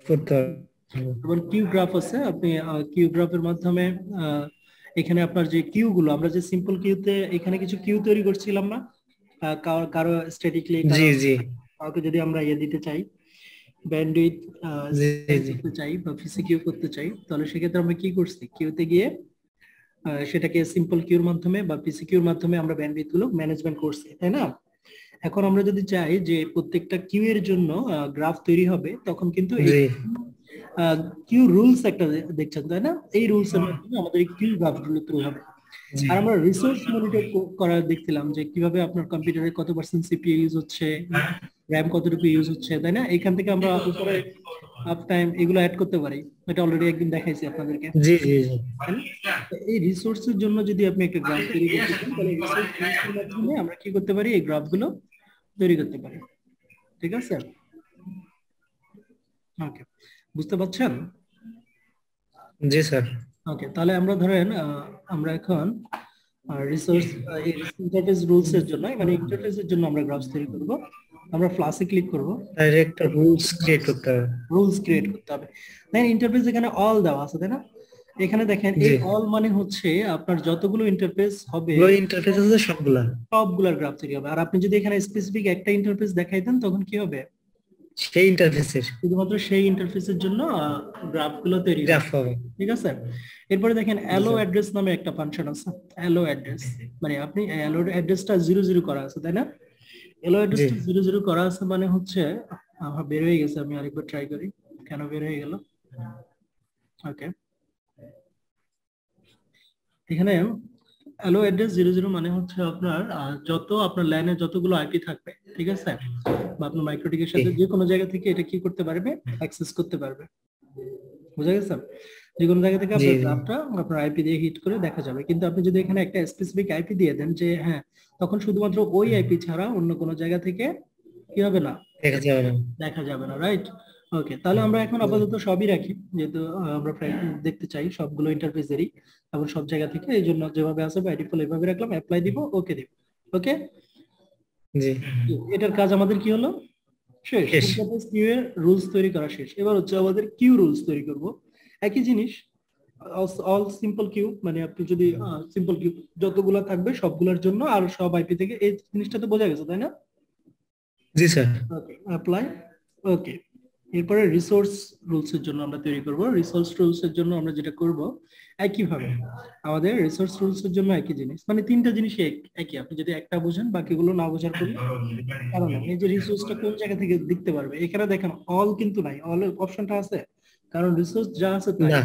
[SPEAKER 3] করতে হবে।
[SPEAKER 1] এবং কিউ গ্রাফ আছে, আপনি কিউ গ্রাফের মাধ্যমে এখানে আপনার যে কিউ গুলো, আমরা যে সিম্পল কিউতে এখানে কিছু কিউ তৈরি করছিলাম না, কারো স্ট্যাটিকলি,
[SPEAKER 3] জি জি
[SPEAKER 1] কাউকে যদি আমরা দিতে চাই, ব্যান্ডউইথ করতে চাই বা ফিসিকিউ করতে চাই, তাহলে সেক্ষেত্রে আমরা কি করছি, কিউতে গিয়ে সেটাকে সিম্পল কিউর মাধ্যমে বা পিসিকিউর মাধ্যমে আমরা ব্যান্ডউইথ গুলো ম্যানেজমেন্ট করছি, তাই না? এখন আমরা যদি চাই যে প্রত্যেকটা কিউ এর জন্য গ্রাফ তৈরি হবে, তখন কিন্তু কিউ রুলস একটা দেখছেন, তাই না? এই রুলস এর মাধ্যমে আমাদের কিউ গ্রাফ গুলো তৈরি হবে। আর আমরা রিসোর্স মনিটর করা দেখছিলাম যে কিভাবে আপনার কম্পিউটারে কত পার্সেন্ট সিপিইউ ইউজ হচ্ছে, র‍্যাম কতটুকু ইউজ হচ্ছে, তাই না? এখান থেকে আমরা উপরে আপ টাইম এগুলো অ্যাড করতে পারি। এটা অলরেডি একদিন দেখাইছি আপনাদেরকে।
[SPEAKER 3] জি জি জি।
[SPEAKER 1] এই রিসোর্সের জন্য যদি আপনি একটা গ্রাফ তৈরি করতে চান, তাহলে রিসোর্সের মাধ্যমে আমরা কি করতে পারি, এই গ্রাফগুলো তৈরি করতে পারি। ঠিক আছে? ওকে, বুঝতে পারছেন?
[SPEAKER 3] জি স্যার।
[SPEAKER 1] ওকে, তাহলে আমরা ধরেন আমরা এখন রিসোর্স ইন্টারফেস রুলস এর জন্য, মানে ইন্টারফেসের জন্য আমরা গ্রাফ তৈরি করব। আমরা প্লাসে ক্লিক করব,
[SPEAKER 3] ডাইরেক্ট রুলস ক্রিয়েট করতে হবে।
[SPEAKER 1] রুলস ক্রিয়েট করতে হবে। দেন ইন্টারফেস এখানে অল দেওয়া আছে, তাই না? এখানে দেখেন এই অল মানে হচ্ছে আপনার যতগুলো ইন্টারফেস হবে,
[SPEAKER 3] ইন্টারফেস আছে
[SPEAKER 1] সবগুলোর গ্রাফ তৈরি হবে। আর আপনি যদি এখানে স্পেসিফিক একটা ইন্টারফেস দেখাই দেন, তখন কি হবে,
[SPEAKER 3] সেই ইন্টারফেসের
[SPEAKER 1] শুধুমাত্র সেই ইন্টারফেসের জন্য গ্রাফগুলো তৈরি হবে। ঠিক আছে? এরপরে দেখেন অ্যালো অ্যাড্রেস নামে একটা ফাংশন আছে। অ্যালো অ্যাড্রেস মানে আপনি অ্যালো অ্যাড্রেসটা 00 করা আছে, তাই না? অ্যালো অ্যাড্রেসটা 00 করা আছে মানে হচ্ছে আমার বের হয়ে গেছে, আমি আরেকবার ট্রাই করি, কেন বের হয়ে গেল। ওকে, এখানে হ্যালো অ্যাড্রেস 00 মানে হচ্ছে আপনার যত আপনার লাইনে যতগুলো আইপি থাকবে, ঠিক আছে, বা আপনার মাইক্রোটিকের সাথে যে কোনো জায়গা থেকে এটা কি করতে পারবে, অ্যাক্সেস করতে পারবে। বুঝা গেছে? যে কোনো জায়গা থেকে
[SPEAKER 3] জি
[SPEAKER 1] আপনার
[SPEAKER 3] জি
[SPEAKER 1] গ্রাফটা আপনার আইপি দিয়ে হিট করে দেখা যাবে। কিন্তু আপনি যদি এখানে একটা স্পেসিফিক আইপি দিয়ে দেন যে হ্যাঁ, তখন শুধুমাত্র ওই আইপি ছাড়া অন্য কোনো জায়গা থেকে কি হবে না,
[SPEAKER 3] দেখা যাবে না।
[SPEAKER 1] দেখা যাবে না, রাইট? ওকে, তাহলে আমরা এখন আপাতত সবই রাখি, যেহেতু আমরা প্রায় দেখতে চাই সবগুলো ইন্টারফেসেরই এবং সব জায়গা থেকে, এই জন্য যেভাবে আছে বাই ডিফল্ট এভাবে রাখলাম, অ্যাপ্লাই দিব, ওকে দিব। ওকে,
[SPEAKER 3] জি
[SPEAKER 1] এটার কাজ আমাদের কি হলো, শেষ।
[SPEAKER 3] শেষ।
[SPEAKER 1] ইন্টারফেস কিউ এর রুলস তৈরি করা শেষ। এবার হচ্ছে আমাদের কিউ রুলস তৈরি করব। একই জিনিস, অল সিম্পল কিউ, মানে আপনি যদি সিম্পল কিউ যতগুলো থাকবে সবগুলোর জন্য আর সব আইপি থেকে, এই জিনিসটা তো বোঝা গেছে তাই না?
[SPEAKER 3] জি স্যার।
[SPEAKER 1] ওকে, অ্যাপ্লাই, ওকে। এরপরে রিসোর্স রুলস এর জন্য আমরা তৈরি করব। রিসোর্স রুলস এর জন্য আমরা যেটা করব, একই ভাবে আমাদের রিসোর্স রুলস এর জন্য একই জিনিস, মানে তিনটা জিনিস একই। আপনি যদি একটা বুঝেন বাকিগুলো না বোঝার কোনো কারণ নেই। এই যে রিসোর্সটা কোন জায়গা থেকে দেখতে পারবে, এখানে দেখেন অল কিন্তু নাই, অল অপশনটা আছে কারণ রিসোর্স যা আছে তাই।
[SPEAKER 3] না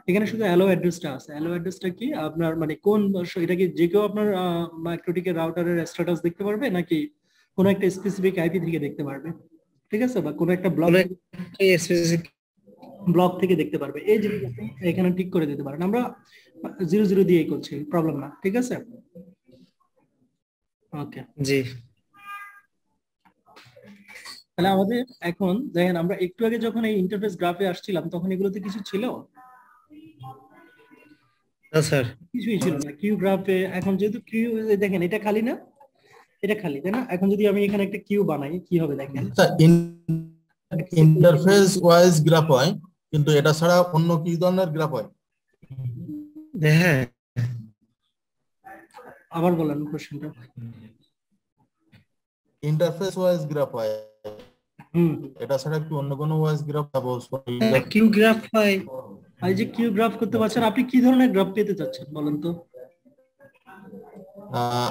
[SPEAKER 1] এখানে শুধু অ্যালো অ্যাড্রেসটা আছে। অ্যালো অ্যাড্রেসটা কি আপনার, মানে কোন এটা কি যে কেউ আপনার মাইক্রোটিকের রাউটারের স্ট্যাটাস দেখতে পারবে, নাকি কোন একটা স্পেসিফিক আইপি থেকে দেখতে পারবে, ঠিক আছে, বা কোন একটা
[SPEAKER 3] কোনো স্পেসিফিক।
[SPEAKER 1] ব্লক থেকে দেখতে পারবে। এই জিনিস আপনি এখানে ঠিক করে দিতে পারেন। আমরা 00 দিয়েই করছি, প্রবলেম না, ঠিক আছে? ওকে,
[SPEAKER 3] জি
[SPEAKER 1] তাহলে আমাদের এখন দেখেন, আমরা একটু আগে যখন এই ইন্টারফেস গ্রাফে আসছিলাম তখন এগুলোতে কিছু ছিল,
[SPEAKER 3] না স্যার।
[SPEAKER 1] কিছুই ছিল না কিউ গ্রাফে। এখন যেহেতু কিউ, দেখেন এটা খালি না, এটা খালি তাই না? এখন যদি আমি এখানে একটা কিউ বানাই কি হবে দেখেন,
[SPEAKER 2] ইন্টারফেস ওয়াইজ গ্রাফ হয়, কিন্তু এটা ছাড়া অন্য কি ধরনের গ্রাফ হয়?
[SPEAKER 3] হ্যাঁ
[SPEAKER 1] আবার বলেন কোশ্চেনটা।
[SPEAKER 2] ইন্টারফেস ওয়াইজ গ্রাফ হয়,
[SPEAKER 1] হুম,
[SPEAKER 2] এটা ছাড়া কি অন্য কোনো wise graph suppose
[SPEAKER 3] queue graph হয়।
[SPEAKER 1] এই যে কিউ গ্রাফ করতে পারছেন, আপনি কি ধরনের গ্রাফ পেতে চাচ্ছেন বলেন তো?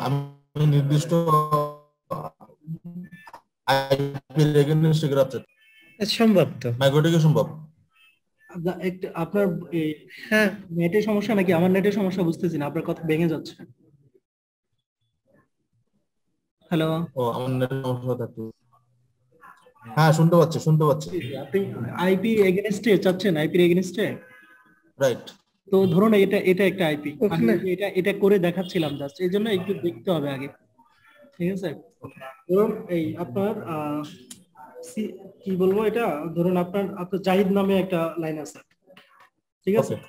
[SPEAKER 2] আমি নির্দিষ্ট আইপি রেকগনিশন গ্রাফ
[SPEAKER 3] সম্ভব তো।
[SPEAKER 2] মাইক্রোটিকে সম্ভব।
[SPEAKER 1] একটা আপনার
[SPEAKER 3] হ্যাঁ
[SPEAKER 1] নেটের সমস্যা নাকি আমার নেটের সমস্যা, বুঝতেছি না, আপনার কথা ভেঙে যাচ্ছে। হ্যালো,
[SPEAKER 2] ও, আমার নেটের সমস্যা থাকতো। হ্যাঁ, শুনতে পাচ্ছি, শুনতে পাচ্ছি।
[SPEAKER 1] আপনি আইপি এগেনস্টে চাচ্ছেন, আইপি এগেনস্টে।
[SPEAKER 2] রাইট।
[SPEAKER 1] তো ধরুন এটা এটা একটা আইপি, আমি
[SPEAKER 3] ওখানে
[SPEAKER 1] এটা এটা করে দেখাচ্ছিলাম জাস্ট, এই জন্য একটু দেখতে হবে আগে, ঠিক আছে? ধরুন এই আপনার কি বলবো এটা, ধরুন আপনার আপনার জাহিদ নামে একটা লাইন আছে, ঠিক আছে?
[SPEAKER 2] ওকে,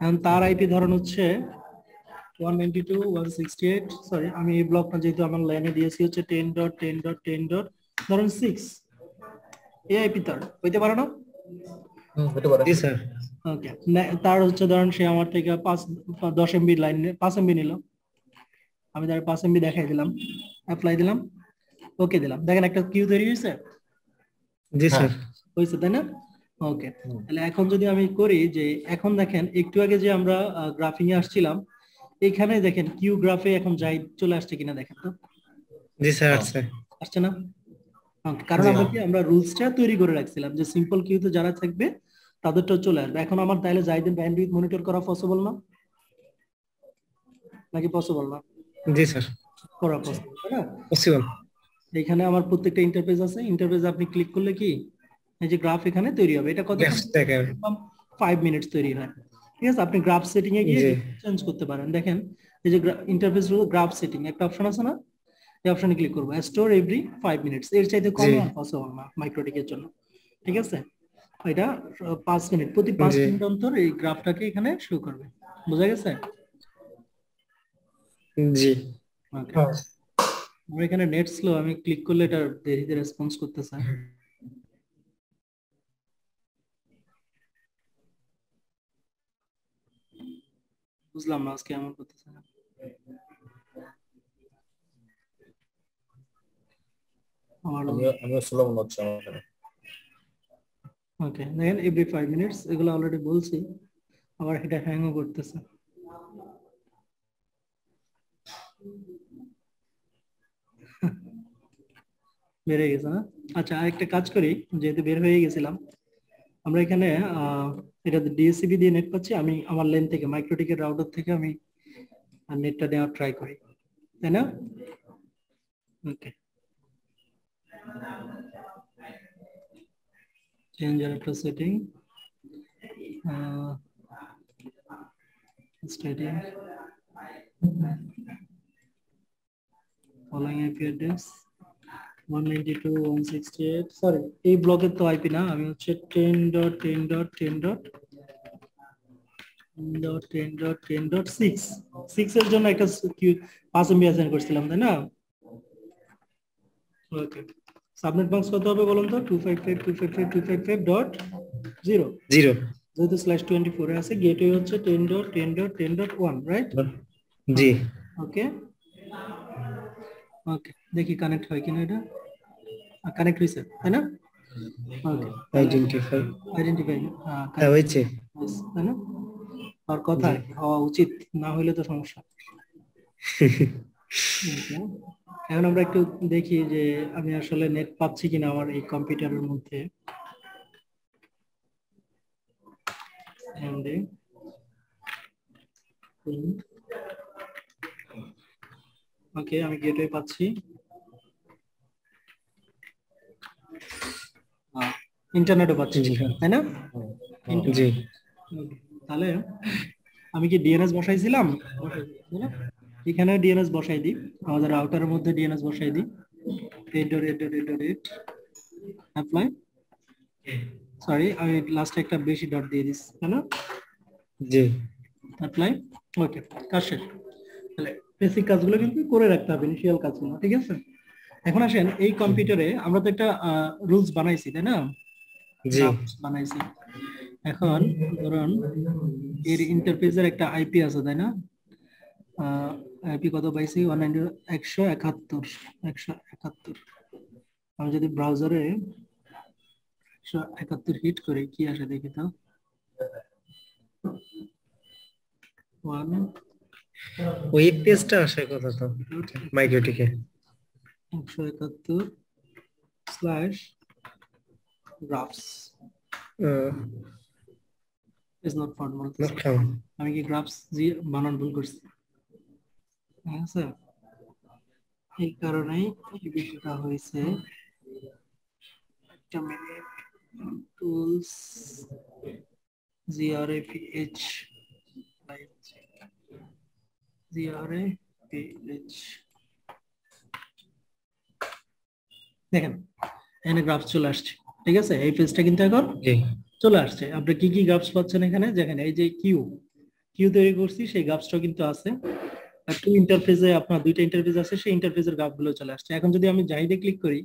[SPEAKER 1] এখন তার আইপি ধরুন হচ্ছে 192.168, সরি আমি এই ব্লকটা যেহেতু আমার লাইনে দিয়েছি হচ্ছে 10.10.10. ধরুন 6, এই আইপি তার হইতে পারে না?
[SPEAKER 2] হতে পারে।
[SPEAKER 3] জি স্যার।
[SPEAKER 1] ওকে, তার হচ্ছে ধরুন সে আমার থেকে 10 এমবি লাইন 5 এমবি নিল, আমি তার 5 এমবি দেখাই দিলাম, অ্যাপ্লাই দিলাম, ওকে দিলাম, দেখেন একটা কিউ তৈরি হয়েছে,
[SPEAKER 3] জি
[SPEAKER 2] হ্যাঁ।
[SPEAKER 3] স্যার।
[SPEAKER 1] হয়েছে তাই না? ওকে, তাহলে এখন যদি আমি করি যে, এখন দেখেন একটু আগে যে আমরা গ্রাফিং এ আসছিলাম, এখানে দেখেন কিউ গ্রাফে এখন যাই চলে আসছে কিনা দেখেন তো,
[SPEAKER 3] জি স্যার আছে।
[SPEAKER 1] আসছে না? Okay, কারণ
[SPEAKER 3] জি।
[SPEAKER 1] আমরা কি আমরা রুলসটা তৈরি করে রাখছিলাম যে সিম্পল কিউতে যারা থাকবে তাদেরটা চলে আসবে। এখন আমার তাহলে জাইদের ব্যান্ডউইথ মনিটর করা পসিবল না, নাকি পসিবল না?
[SPEAKER 3] জি স্যার
[SPEAKER 1] করা পসিবল তাই না?
[SPEAKER 3] পসিবল।
[SPEAKER 1] এখানে আমার প্রত্যেকটা ইন্টারফেস আছে, ইন্টারফেস আপনি ক্লিক করলে কি এই যে গ্রাফ এখানে তৈরি হবে, এটা কত 5 মিনিটস তৈরি হয়, ঠিক আছে? আপনি গ্রাফ সেটিং এ গিয়ে
[SPEAKER 3] জি।
[SPEAKER 1] চেঞ্জ করতে পারেন। দেখেন এই যে ইন্টারফেস হলো গ্রাফ সেটিং, একটা অপশন আছে না, এই অপশনে ক্লিক করব, স্টোর এভরি 5 মিনিটস, এর চাইতে কম
[SPEAKER 3] জি।
[SPEAKER 1] আর পসিবল না মাইক্রোটিকের জন্য, ঠিক আছে? এটা 5 মিনিট, প্রতি 5
[SPEAKER 3] জি।
[SPEAKER 1] মিনিট অন্তর এই গ্রাফটাকে এখানে শো করবে। বোঝা গেছে?
[SPEAKER 3] জি।
[SPEAKER 1] ওকে, আমার এখানে নেট স্লো, আমি ক্লিক করলে এটা দেরিতে রেসপন্স করতেছে। বুঝলাম না আজকে এমন করতেছে না। আমার
[SPEAKER 2] আমি স্লো মনে হচ্ছে আমার এখানে।
[SPEAKER 1] ওকে, দেখেন এভরি 5 মিনিটস, এগুলো অলরেডি বলছি, আবার এটা হ্যাংও করতেছে। বের হয়ে গেছে না? আচ্ছা, আরেকটা কাজ করি, যেহেতু বের হয়ে গেছিলাম, আমরা এখানে এটা ডিএসসিপি দিয়ে নেট পাচ্ছি, আমি আমার লেন থেকে মাইক্রোটিকের রাউটার থেকে আমি নেটটা নেওয়ার ট্রাই করি, তাই না? ওকে, চেঞ্জ একটা setting, setting following IP address 192.168, sorry এই ব্লকের তো আইপি না, আমি হচ্ছে 10.10.10.10.10.6 এর জন্য একটা 5 MB অ্যাসাইন করছিলাম, তাই না? ওকে, সাবনেট মার্কস কত হবে বলুন তো? 255.255.255.0
[SPEAKER 3] 0
[SPEAKER 1] যেহেতু /24 এ আছে, গেটওয়ে হচ্ছে 10.10.10.1, রাইট?
[SPEAKER 3] জি।
[SPEAKER 1] ওকে ওকে, দেখি কানেক্ট হয় কিনা, এটা কানেক্ট হয়েছে, তাই না? ওকে, আইডেন্টিফাই
[SPEAKER 3] হয়েছে,
[SPEAKER 1] তাই না? আর কথা হওয়া উচিত, না হইলে তো সমস্যা। Okay, এখন আমরা একটু দেখি যে আমি আসলে নেট পাচ্ছি কিনা আমার এই কম্পিউটারের মধ্যে। ওকে, আমি গেটওয়ে পাচ্ছি, ইন্টারনেটও পাচ্ছি, তাই না?
[SPEAKER 3] জি।
[SPEAKER 1] তাহলে আমি কি ডিএনএস বসাইছিলাম? এখানে ডিএনএস বসাই দিই, আমাদের রাউটারের মধ্যে ডিএনএস বসাই দিই, 8.8.8.8 অ্যাপ্লাই, সরি আমি লাস্টে একটা বেশি ডট দিয়ে দিচ্ছি, তাই না?
[SPEAKER 3] জি।
[SPEAKER 1] অ্যাপ্লাই, ওকে, কাজ শেষ। তাহলে বেসিক কাজগুলো কিন্তু করে রাখতে হবে, ইনিশিয়াল কাজগুলো, ঠিক আছে? এখন আসেন এই কম্পিউটারে আমরা তো একটা রুলস বানাইছি, তাই না?
[SPEAKER 3] জি
[SPEAKER 1] বানাইছি। এখন ধরুন এর ইন্টারফেসের একটা আইপি আছে, তাই না? আইপি কত পাইছি? 171. আমি যদি ব্রাউজারে 171 হিট করি, কি আসে দেখি তো।
[SPEAKER 3] ওয়েব পেজটা আসার কথা তো মাইক্রোটিকে।
[SPEAKER 1] 171/graphs is not found বলতেছে। আমি কি গ্রাফস জি বানান ভুল করছি? ঠিক আছে, এই কারণেই এই বিষয়টা হয়েছে। একটা মিনিট, টুলস graph দেখেন এখানে গ্রাফস চলে আসছে, ঠিক আছে? এই পেজটা কিন্তু এখন চলে আসছে। আপনি কি কি গ্রাফস পাচ্ছেন এখানে? দেখেন এই যে কিউ তৈরি করছি, সেই গ্রাফসটা কিন্তু আছে। আর টু ইন্টারফেসে আপনার দুইটা ইন্টারফেস আছে, সেই ইন্টারফেসের গ্রাফ গুলো চলে আসছে। এখন যদি আমি জাহিদে ক্লিক করি,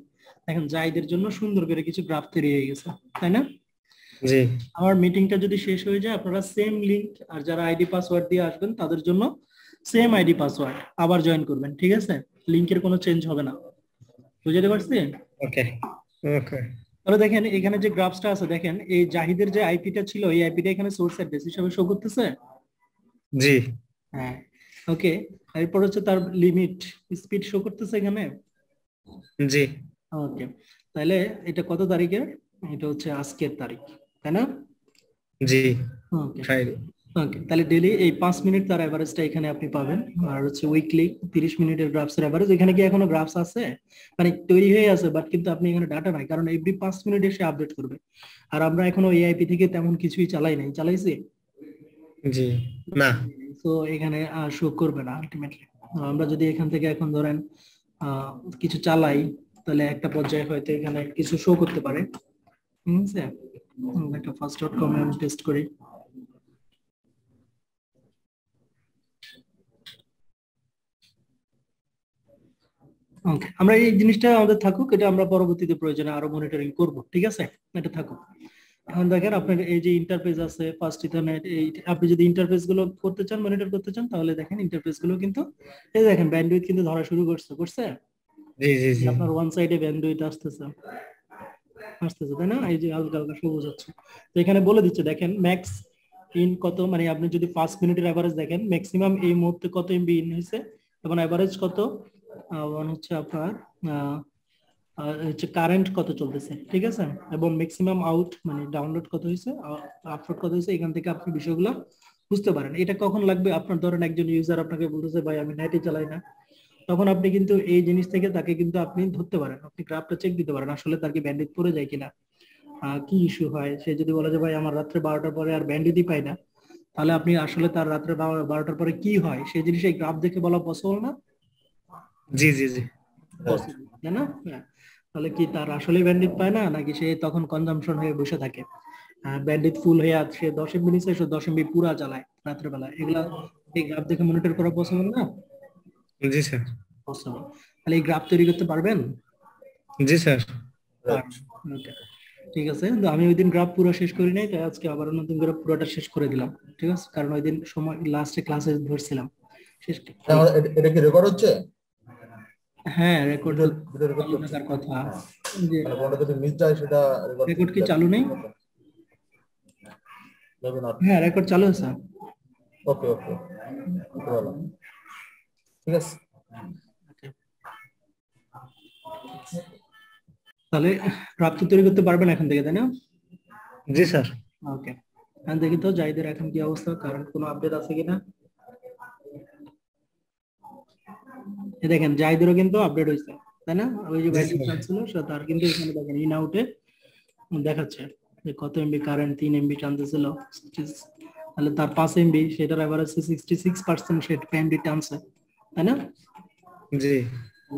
[SPEAKER 1] দেখেন জাহিদের জন্য সুন্দর করে কিছু গ্রাফ তৈরি হয়ে গেছে, তাই না?
[SPEAKER 3] জি।
[SPEAKER 1] আমার মিটিংটা যদি শেষ হয়ে যায়, আপনারা সেম লিংক আর যারা আইডি পাসওয়ার্ড দিয়ে আসবেন তাদের জন্য সেম আইডি পাসওয়ার্ড আবার জয়েন করবেন, ঠিক আছে? লিংকের কোনো চেঞ্জ হবে না, বুঝতে পারছেন?
[SPEAKER 3] ওকে ওকে।
[SPEAKER 1] তাহলে দেখেন এখানে যে গ্রাফসটা আছে, দেখেন এই জাহিদের যে আইপিটা ছিল, এই আইপিটা এখানে সোর্স অ্যাড্রেস হিসেবে শো করতেছে।
[SPEAKER 3] জি
[SPEAKER 1] হ্যাঁ, ওকে। এরপর হচ্ছে তার লিমিট স্পিড শো করতেছে এখানে।
[SPEAKER 3] জি
[SPEAKER 1] ওকে, তাহলে এটা কত তারিখের? এটা হচ্ছে আজকের তারিখ, তাই না?
[SPEAKER 3] জি
[SPEAKER 1] ওকে ওকে, তাহলে ডেইলি এই 5 মিনিট তার এভারেজটা এখানে আপনি পাবেন। আর হচ্ছে উইকলি 30 মিনিটের গ্রাফসের এভারেজ। এখানে কি এখনো গ্রাফস আছে? মানে তৈরি হয়ে আছে, বাট কিন্তু আপনি এখানে ডাটা নাই, কারণ এভরি 5 মিনিট এসে আপডেট করবে। আর আমরা এখনো এআইপি থেকে তেমন কিছুই চালাই নাই, চালাইছি?
[SPEAKER 3] জি না।
[SPEAKER 1] তো এখানে শো করবে না আলটিমেটলি। আমরা যদি এখান থেকে এখন ধরেন কিছু চালাই, তাহলে একটা পর্যায়ে হয়তো এখানে কিছু শো করতে পারে, ঠিক আছে? একটা fast.com এ আমি টেস্ট করি। ওকে, আমরা এই জিনিসটা আমাদের থাকুক, এটা আমরা পরবর্তীতে প্রয়োজনে আরো মনিটরিং করব, ঠিক আছে? এটা থাকুক। এখন দেখেন আপনার এই যে ইন্টারফেস আছে ফার্স্ট ইথারনেট, এই আপনি যদি ইন্টারফেস গুলো করতে চান, মনিটর করতে চান, তাহলে দেখেন ইন্টারফেস গুলো কিন্তু এই দেখেন ব্যান্ডউইথ কিন্তু ধরা শুরু করছে।
[SPEAKER 3] জি জি জি।
[SPEAKER 1] আপনার ওয়ান সাইডে ব্যান্ডউইথ আসতেছে, তাই না? এই যে হালকা হালকা সবুজ হচ্ছে। তো এখানে বলে দিচ্ছে, দেখেন ম্যাক্স ইন কত, মানে আপনি যদি 5 মিনিটের এভারেজ দেখেন, ম্যাক্সিমাম এই মুহূর্তে কত এমবি ইন হয়েছে এবং এভারেজ কত হচ্ছে আপনার হচ্ছে কারেন্ট কত চলতেছে, ঠিক আছে, এবং ম্যাক্সিমাম আউট মানে ডাউনলোড কত হয়েছে, আপলোড কত হয়েছে, এখান থেকে আপনি বিষয়গুলো বুঝতে পারেন। এটা কখন লাগবে, আপনার ধরেন একজন ইউজার আপনাকে বলতেছে ভাই আমি নেটই চালাই না, তখন আপনি কিন্তু এই জিনিস থেকে তাকে কিন্তু আপনি ধরতে পারেন, আপনি গ্রাফটা চেক দিতে পারেন আসলে তার কি ব্যান্ডউইথ পড়ে যায় কিনা, কি ইস্যু হয়। সে যদি বলে যে ভাই আমার রাত্রে 12টার পরে আর ব্যান্ডউইথই পাই না, তাহলে আপনি আসলে তার রাত্রে 12টার পরে কি হয় সেই জিনিস এই গ্রাফ দেখে বলা পসিবল না?
[SPEAKER 3] জি জি জি
[SPEAKER 1] পসিবল, তাই না? হ্যাঁ। তাহলে কি তার আসলে ব্যান্ডউইথ পায় না, নাকি সে তখন কনজাম্পশন হয়ে বসে থাকে, ব্যান্ডউইথ ফুল হয়ে আছে, সে 10 এমবি নিচ্ছে, সে 10 এমবি পুরা চালায় রাত্রে বেলা, এগুলা এই গ্রাফ দেখে মনিটর করা পসিবল না?
[SPEAKER 3] জি স্যার।
[SPEAKER 1] পসিবল। তাহলে এই গ্রাফ তৈরি করতে পারবেন?
[SPEAKER 3] জি স্যার।
[SPEAKER 1] Okay, ঠিক আছে। তো আমি ওই দিন গ্রাফ পুরো শেষ করি নাই, তাই আজকে আবার নতুন করে পুরোটা শেষ করে দিলাম, ঠিক আছে, কারণ ওই দিন সময় লাস্টে ক্লাসে ধরছিলাম শেষ।
[SPEAKER 2] এটা কি রেকর্ড হচ্ছে?
[SPEAKER 1] হ্যাঁ, রেকর্ড
[SPEAKER 2] ভিডিও রেকর্ড করছে।
[SPEAKER 1] থাকার কথা। যে
[SPEAKER 2] মানে কোনটা যদি মিস যায় সেটা
[SPEAKER 1] রেকর্ড কি চালু নেই?
[SPEAKER 2] যাবে না।
[SPEAKER 1] হ্যাঁ, রেকর্ড চালু আছে।
[SPEAKER 2] ওকে ওকে, ভালো, ঠিক আছে।
[SPEAKER 1] Okay. তাহলে গ্রাফ তো তৈরি করতে পারবেন এখন থেকে, তাই না?
[SPEAKER 3] জি স্যার।
[SPEAKER 1] ওকে, এখন দেখি তো জাহিদের এখন কি অবস্থা, কারণ কোনো আপডেট আছে কিনা। এই দেখেন জাহিদেরও কিন্তু আপডেট হয়েছে, তাই না? ওই যে ব্যান্ডউইথ ছিল তার কিন্তু এখানে দেখেন ইন আউটে দেখাচ্ছে যে কত এমবি কারেন্ট, 3 এমবি টানতেছিল, তাহলে তার 5 এমবি, সেটার এভারেজ 66% সে ব্যান্ডউইথ টানছে, তাই না?
[SPEAKER 3] জি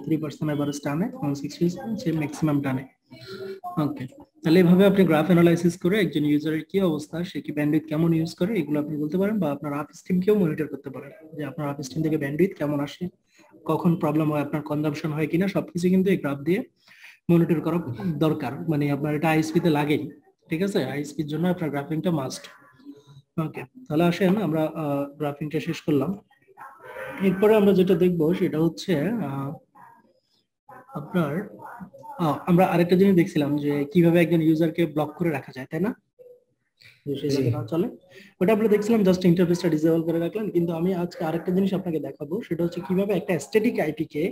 [SPEAKER 1] 3% এভারেজ টানে, 160 সে ম্যাক্সিমাম টানে। ওকে, তাহলে এভাবে আপনি গ্রাফ অ্যানালাইসিস করে একজন ইউজারের কি অবস্থা, সে কি ব্যান্ডউইথ কেমন ইউজ করে, এগুলো আপনি বলতে পারেন, বা আপনার আপ স্ট্রিমকেও মনিটর করতে পারেন যে আপনার আপ স্ট্রিম থেকে ব্যান্ডউইথ কেমন আসে, কখন প্রবলেম হয়, আপনার কনজাম্পশন হয় কিনা, সবকিছু কিন্তু এই গ্রাফ দিয়ে মনিটর করা দরকার। মানে আপনার এটা আইএসপি তে লাগেই, ঠিক আছে, আইএসপির জন্য আপনার গ্রাফিংটা মাস্ট। ওকে, তাহলে আসেন আমরা গ্রাফিংটা শেষ করলাম। এরপরে আমরা যেটা দেখবো সেটা হচ্ছে আপনার আমরা আরেকটা জিনিস দেখছিলাম যে কিভাবে একজন ইউজারকে ব্লক করে রাখা যায়, তাই না? যে সে যাতে না চলে, ওটা আমরা দেখছিলাম, জাস্ট ইন্টারফেসটা ডিসেবল করে রাখলেন। কিন্তু আমি আজকে আরেকটা জিনিস আপনাকে দেখাবো, সেটা হচ্ছে কিভাবে একটা স্ট্যাটিক আইপি কে,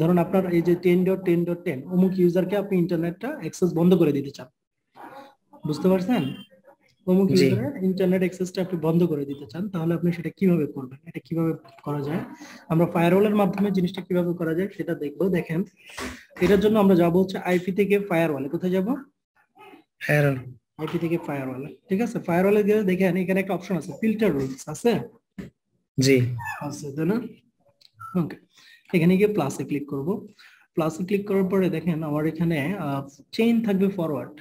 [SPEAKER 1] ধরুন আপনার এই যে 10.10.10 অমুক ইউজারকে আপনি ইন্টারনেটটা অ্যাক্সেস বন্ধ করে দিতে চান, বুঝতে পারছেন? অমুক ইউজারের ইন্টারনেট অ্যাক্সেসটা আপনি বন্ধ করে দিতে চান, তাহলে আপনি সেটা কিভাবে করবেন, এটা কিভাবে করা যায়, আমরা ফায়ারওয়ালের মাধ্যমে জিনিসটা কিভাবে করা যায় সেটা দেখবো। দেখেন, এটার জন্য আমরা যাবো হচ্ছে আইপি থেকে ফায়ারওয়ালে। কোথায় যাব?
[SPEAKER 3] ফায়ারওয়াল।
[SPEAKER 1] আইপি থেকে ফায়ারওয়ালে, ঠিক আছে। ফায়ারওয়ালে গিয়ে দেখেন এখানে একটা অপশন আছে, ফিল্টার রুলস আছে।
[SPEAKER 3] জি
[SPEAKER 1] আছে, তাই না? ওকে, এখানে গিয়ে প্লাসে ক্লিক করব। প্লাসে ক্লিক করার পরে দেখেন আমার এখানে চেইন থাকবে ফরওয়ার্ড।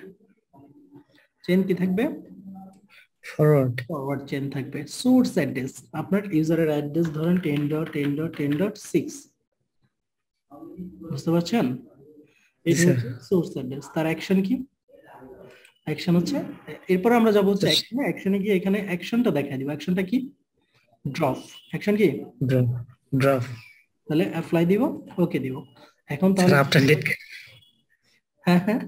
[SPEAKER 1] চেইন কি থাকবে? ফরওয়ার্ড চেইন থাকবে। সোর্স অ্যাড্রেস, আপনার ইউজারের অ্যাড্রেস ধরেন 10.10.10.6, বুঝতে পারছেন? এটা হচ্ছে সোর্স অ্যাড্রেস। তার অ্যাকশন কি? অ্যাকশন হচ্ছে, এরপর আমরা যাব হচ্ছে অ্যাকশনে। অ্যাকশনে গিয়ে এখানে অ্যাকশনটা দেখাই দিব। অ্যাকশনটা কি? ড্রপ। অ্যাকশন কি?
[SPEAKER 3] ড্রপ।
[SPEAKER 1] তাহলে অ্যাপ্লাই দিব, ওকে দিব। এখন তাহলে
[SPEAKER 3] আপনার নেট,
[SPEAKER 1] হ্যাঁ হ্যাঁ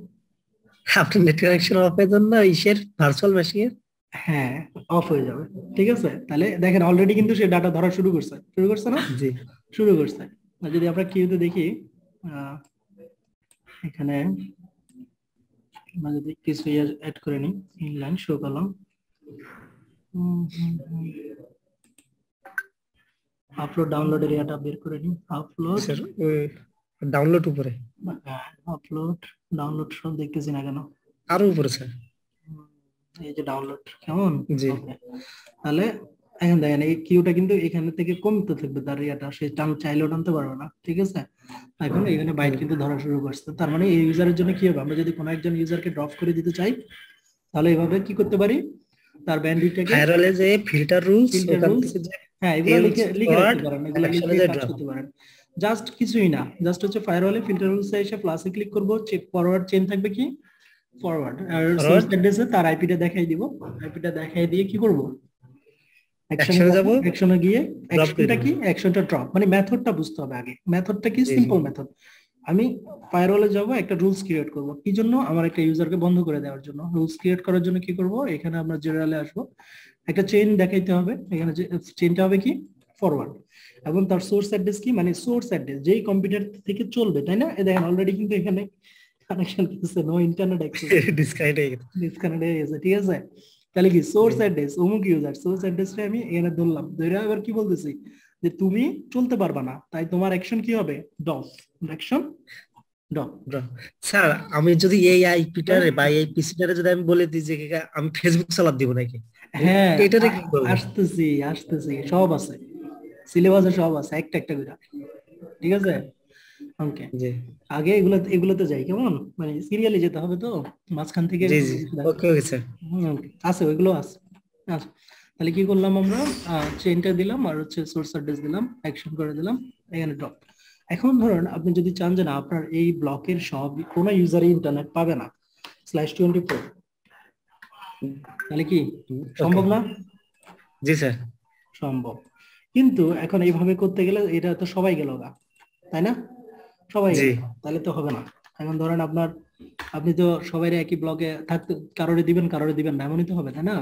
[SPEAKER 3] আপনার নেট কানেকশন অফ হয়ে যান না ইসের ভার্চুয়াল মেশিনের?
[SPEAKER 1] হ্যাঁ, অফ হয়ে যাবে, ঠিক আছে। তাহলে দেখেন অলরেডি কিন্তু সে ডাটা ধরা শুরু করছে না?
[SPEAKER 3] জি
[SPEAKER 1] শুরু করছে। আর যদি আমরা কিউতে দেখি, এখানে আমরা যদি কিছু অ্যাড করে নিই, inline show column, upload download এরিয়াটা বের করে নিই। আপলোড
[SPEAKER 3] স্যার, ডাউনলোড উপরে,
[SPEAKER 1] আপলোড ডাউনলোড সব দেখতেছি না কেন?
[SPEAKER 3] আরো উপরে স্যার,
[SPEAKER 1] এই যে ডাউনলোড, কেমন?
[SPEAKER 3] জি।
[SPEAKER 1] তাহলে এখন দেখেন এই কিউটা কিন্তু এখান থেকে কমতে থাকবে, তার ইয়াটা সে চাইলেও টানতে পারবে না, ঠিক আছে। এখন এখানে বাইট কিন্তু ধরা শুরু করছে। তার মানে এই ইউজারের জন্য কি হবে, আমরা যদি কোনো একজন ইউজারকে ড্রপ করে দিতে চাই, তাহলে এইভাবে কি করতে পারি, তার ব্যান্ডউইথটাকে
[SPEAKER 3] ফায়ারওয়ালে যে ফিল্টার রুলস,
[SPEAKER 1] হ্যাঁ এগুলো লিখে রাখতে পারেন, এগুলো লিখে কাজ করতে পারেন। জাস্ট কিছুই না, জাস্ট হচ্ছে ফায়ারওয়ালে ফিল্টার রুলস এ এসে প্লাসে ক্লিক করব, চেক ফরওয়ার্ড চেইন থাকবে কি? ফরওয়ার্ড। আর সোর্স অ্যাড্রেসে তার আইপিটা দেখাই দিব। আইপিটা দেখাই দিয়ে কি করব? অ্যাকশনে যাব। অ্যাকশনে গিয়ে অ্যাকশনটা কি? অ্যাকশনটা ড্রপ, মানে মেথডটা বুঝতে হবে আগে। মেথডটা কি? Simple method. আমি ফায়ারওয়ালে যাব, একটা রুলস ক্রিয়েট করব। কি জন্য? আমার একটা ইউজারকে বন্ধ করে দেওয়ার জন্য। রুলস ক্রিয়েট করার জন্য কি করব? এখানে আমরা জেনারেলে আসব, একটা চেইন দেখাইতে হবে। এখানে চেইনটা হবে কি? ফরওয়ার্ড, এবং তার সোর্স অ্যাড্রেস কি, মানে সোর্স অ্যাড্রেস যেই কম্পিউটার থেকে চলবে, তাই না? দেখেন অলরেডি কিন্তু এখানে কানেকশন দিচ্ছে, নো ইন্টারনেট অ্যাক্সেস,
[SPEAKER 3] ডিসকানেক্ট হয়ে গেছে।
[SPEAKER 1] ডিসকানেক্ট হয়ে গেছে, ঠিক আছে? তাহলে কি সোর্স অ্যাড্রেস অমুক ইউজার, সোর্স অ্যাড্রেসটা আমি এখানে ধরলাম, ধরে আবার কি বলতেছি যে তুমি চলতে পারবা না, তাই তোমার অ্যাকশন কি হবে, ডপ অ্যাকশন ডপ।
[SPEAKER 3] স্যার আমি যদি এই আইপিটারে বা এই পিসিটারে যদি আমি বলে দিই যে আমি ফেসবুক চালাত দিব নাকি,
[SPEAKER 1] হ্যাঁ
[SPEAKER 3] এটারে কি করব?
[SPEAKER 1] আসতেছি সব আছে, সিলেবাসে সব আছে একটা একটা করে, ঠিক আছে? ওকে,
[SPEAKER 3] জি
[SPEAKER 1] আগে এগুলোতে যাই, কেমন? মানে সিরিয়ালি যেতে হবে তো, মাঝখান থেকে
[SPEAKER 3] জি জি, ওকে ওকে স্যার।
[SPEAKER 1] আছে, ওইগুলো আছে। আচ্ছা, তাহলে কি করলাম আমরা, চেইনটা দিলাম আর হচ্ছে সোর্স অ্যাড্রেস দিলাম, অ্যাকশন করে দিলাম, এখানে ড্রপ। এখন ধরুন আপনি যদি চান যে না আপনার এই ব্লকের সব কোনো ইউজারই ইন্টারনেট পাবে না /24, তাহলে কি সম্ভব না?
[SPEAKER 3] জি স্যার
[SPEAKER 1] সম্ভব, কিন্তু এখন এইভাবে করতে গেলে এটা তো সবাই গেল গা, তাই না? সবাই
[SPEAKER 3] জি
[SPEAKER 1] গেল, তাহলে তো হবে না। এখন ধরেন আপনি তো সবাই একই ব্লকে থাকতে, কারোরে দিবেন না, এমনই তো হবে, তাই না?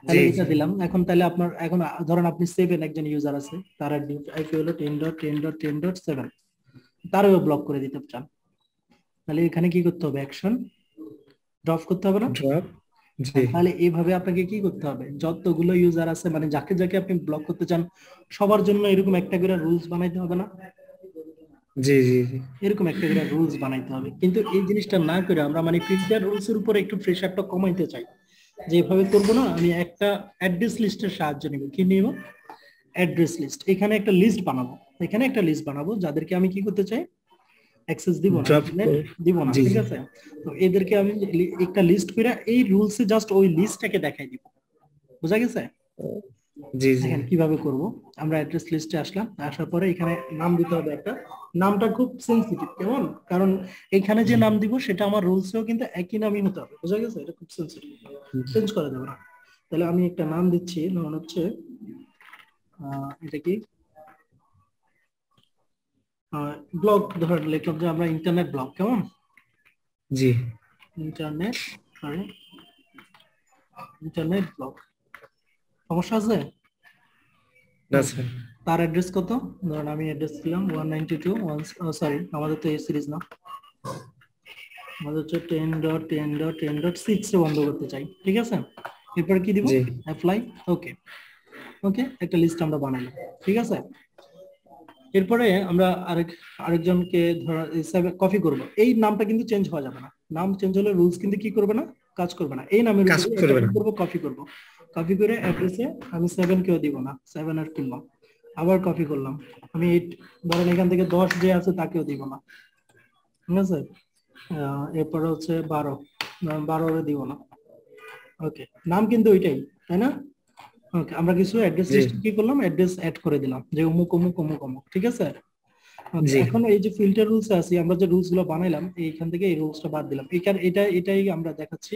[SPEAKER 1] তাহলে এটা দিলাম। এখন তাহলে আপনার এখন ধরেন আপনি 7 একজন ইউজার আছে, তার আইপি হলো 10.10.10.7, তারও ব্লক করে দিতে চান, তাহলে এখানে কি করতে হবে, অ্যাকশন ড্রপ করতে হবে না?
[SPEAKER 3] ড্রপ। জি
[SPEAKER 1] তাহলে এইভাবে আপনাকে কি করতে হবে, যতগুলো ইউজার আছে মানে যাকে যাকে আপনি ব্লক করতে চান সবার জন্য এরকম একটা করে রুলস বানাইতে হবে না?
[SPEAKER 3] জি জি জি,
[SPEAKER 1] এরকম একটা করে রুলস বানাইতে হবে, কিন্তু এই জিনিসটা না করে আমরা মানে ফিল্টার রুলস এর উপর একটু প্রেসারটা কমাইতে চাই, যে এভাবে করবো না, আমি একটা অ্যাড্রেস লিস্টের সাহায্য নিব। কি নিব? Address list. এখানে একটা লিস্ট বানাবো, যাদেরকে আমি কি করতে চাই, অ্যাক্সেস দিব না,
[SPEAKER 3] ড্রপ
[SPEAKER 1] দিব না,
[SPEAKER 3] জি
[SPEAKER 1] ঠিক
[SPEAKER 3] জি
[SPEAKER 1] আছে? তো এদেরকে আমি একটা লিস্ট করে এই রুলসে জাস্ট ওই লিস্টটাকে দেখাই দিব, বুঝা গেছে?
[SPEAKER 3] জি জি
[SPEAKER 1] দেখেন কিভাবে করব। আমরা অ্যাড্রেস লিস্টে আসলাম, আসার পরে এখানে নাম দিতে হবে একটা, নামটা খুব সেনসিটিভ, কেমন? কারণ এখানে যে নাম দিব সেটা আমার রুলসেও কিন্তু একই নামই হতে হবে, বুঝা গেছে? এটা খুব সেনসিটিভ, চেঞ্জ করা যাবে না। তাহলে আমি একটা নাম দিচ্ছি, নাম হচ্ছে এটা কি ব্লগ, ধরেন লিখলাম যে আমরা ইন্টারনেট ব্লগ, কেমন?
[SPEAKER 3] G
[SPEAKER 1] internet blog. সমস্যা আছে?
[SPEAKER 3] না স্যার
[SPEAKER 1] তার অ্যাড্রেস কত? ধরেন আমি অ্যাড্রেস দিলাম 192 সরি আমাদের তো এই সিরিজ না, আমাদের হচ্ছে 10.10.10.6 এ বন্ধ করতে চাই, ঠিক আছে? এরপর কি দিব?
[SPEAKER 3] জি
[SPEAKER 1] অ্যাপ্লাই। ওকে, একটা লিস্ট আমরা বানালাম, ঠিক আছে? এরপরে আমরা আরেকজনকে হিসাবে কপি করব। এই নামটা কিন্তু চেঞ্জ হওয়া যাবে না, নাম চেঞ্জ হলে রুলস কিন্তু কি করবে না, কাজ করবে না। এই নামের
[SPEAKER 3] কাজ
[SPEAKER 1] উপরে
[SPEAKER 3] করবে
[SPEAKER 1] এটা
[SPEAKER 3] না।
[SPEAKER 1] করব, কপি করে অ্যাড্রেসে আমি 7 কেও দিব না, 7 আর তুললাম, আবার কপি করলাম, আমি 8 ধরেন এখান থেকে 10 যে আছে তাকেও দিব না, ঠিক আছে? এরপরে হচ্ছে 12 দিব না। ওকে, নাম কিন্তু ওইটাই, তাই না? ওকে, আমরা কিছু অ্যাড্রেস
[SPEAKER 3] জি
[SPEAKER 1] লিস্ট কি করলাম, অ্যাড্রেস অ্যাড করে দিলাম যে অমুক অমুক অমুক অমুক, ঠিক আছে?
[SPEAKER 3] জি
[SPEAKER 1] এখন এই যে ফিল্টার রুলস আছে, আমরা যে রুলস গুলো বানাইলাম এইখান থেকে এই রুলসটা বাদ দিলাম, এটাই আমরা দেখাচ্ছি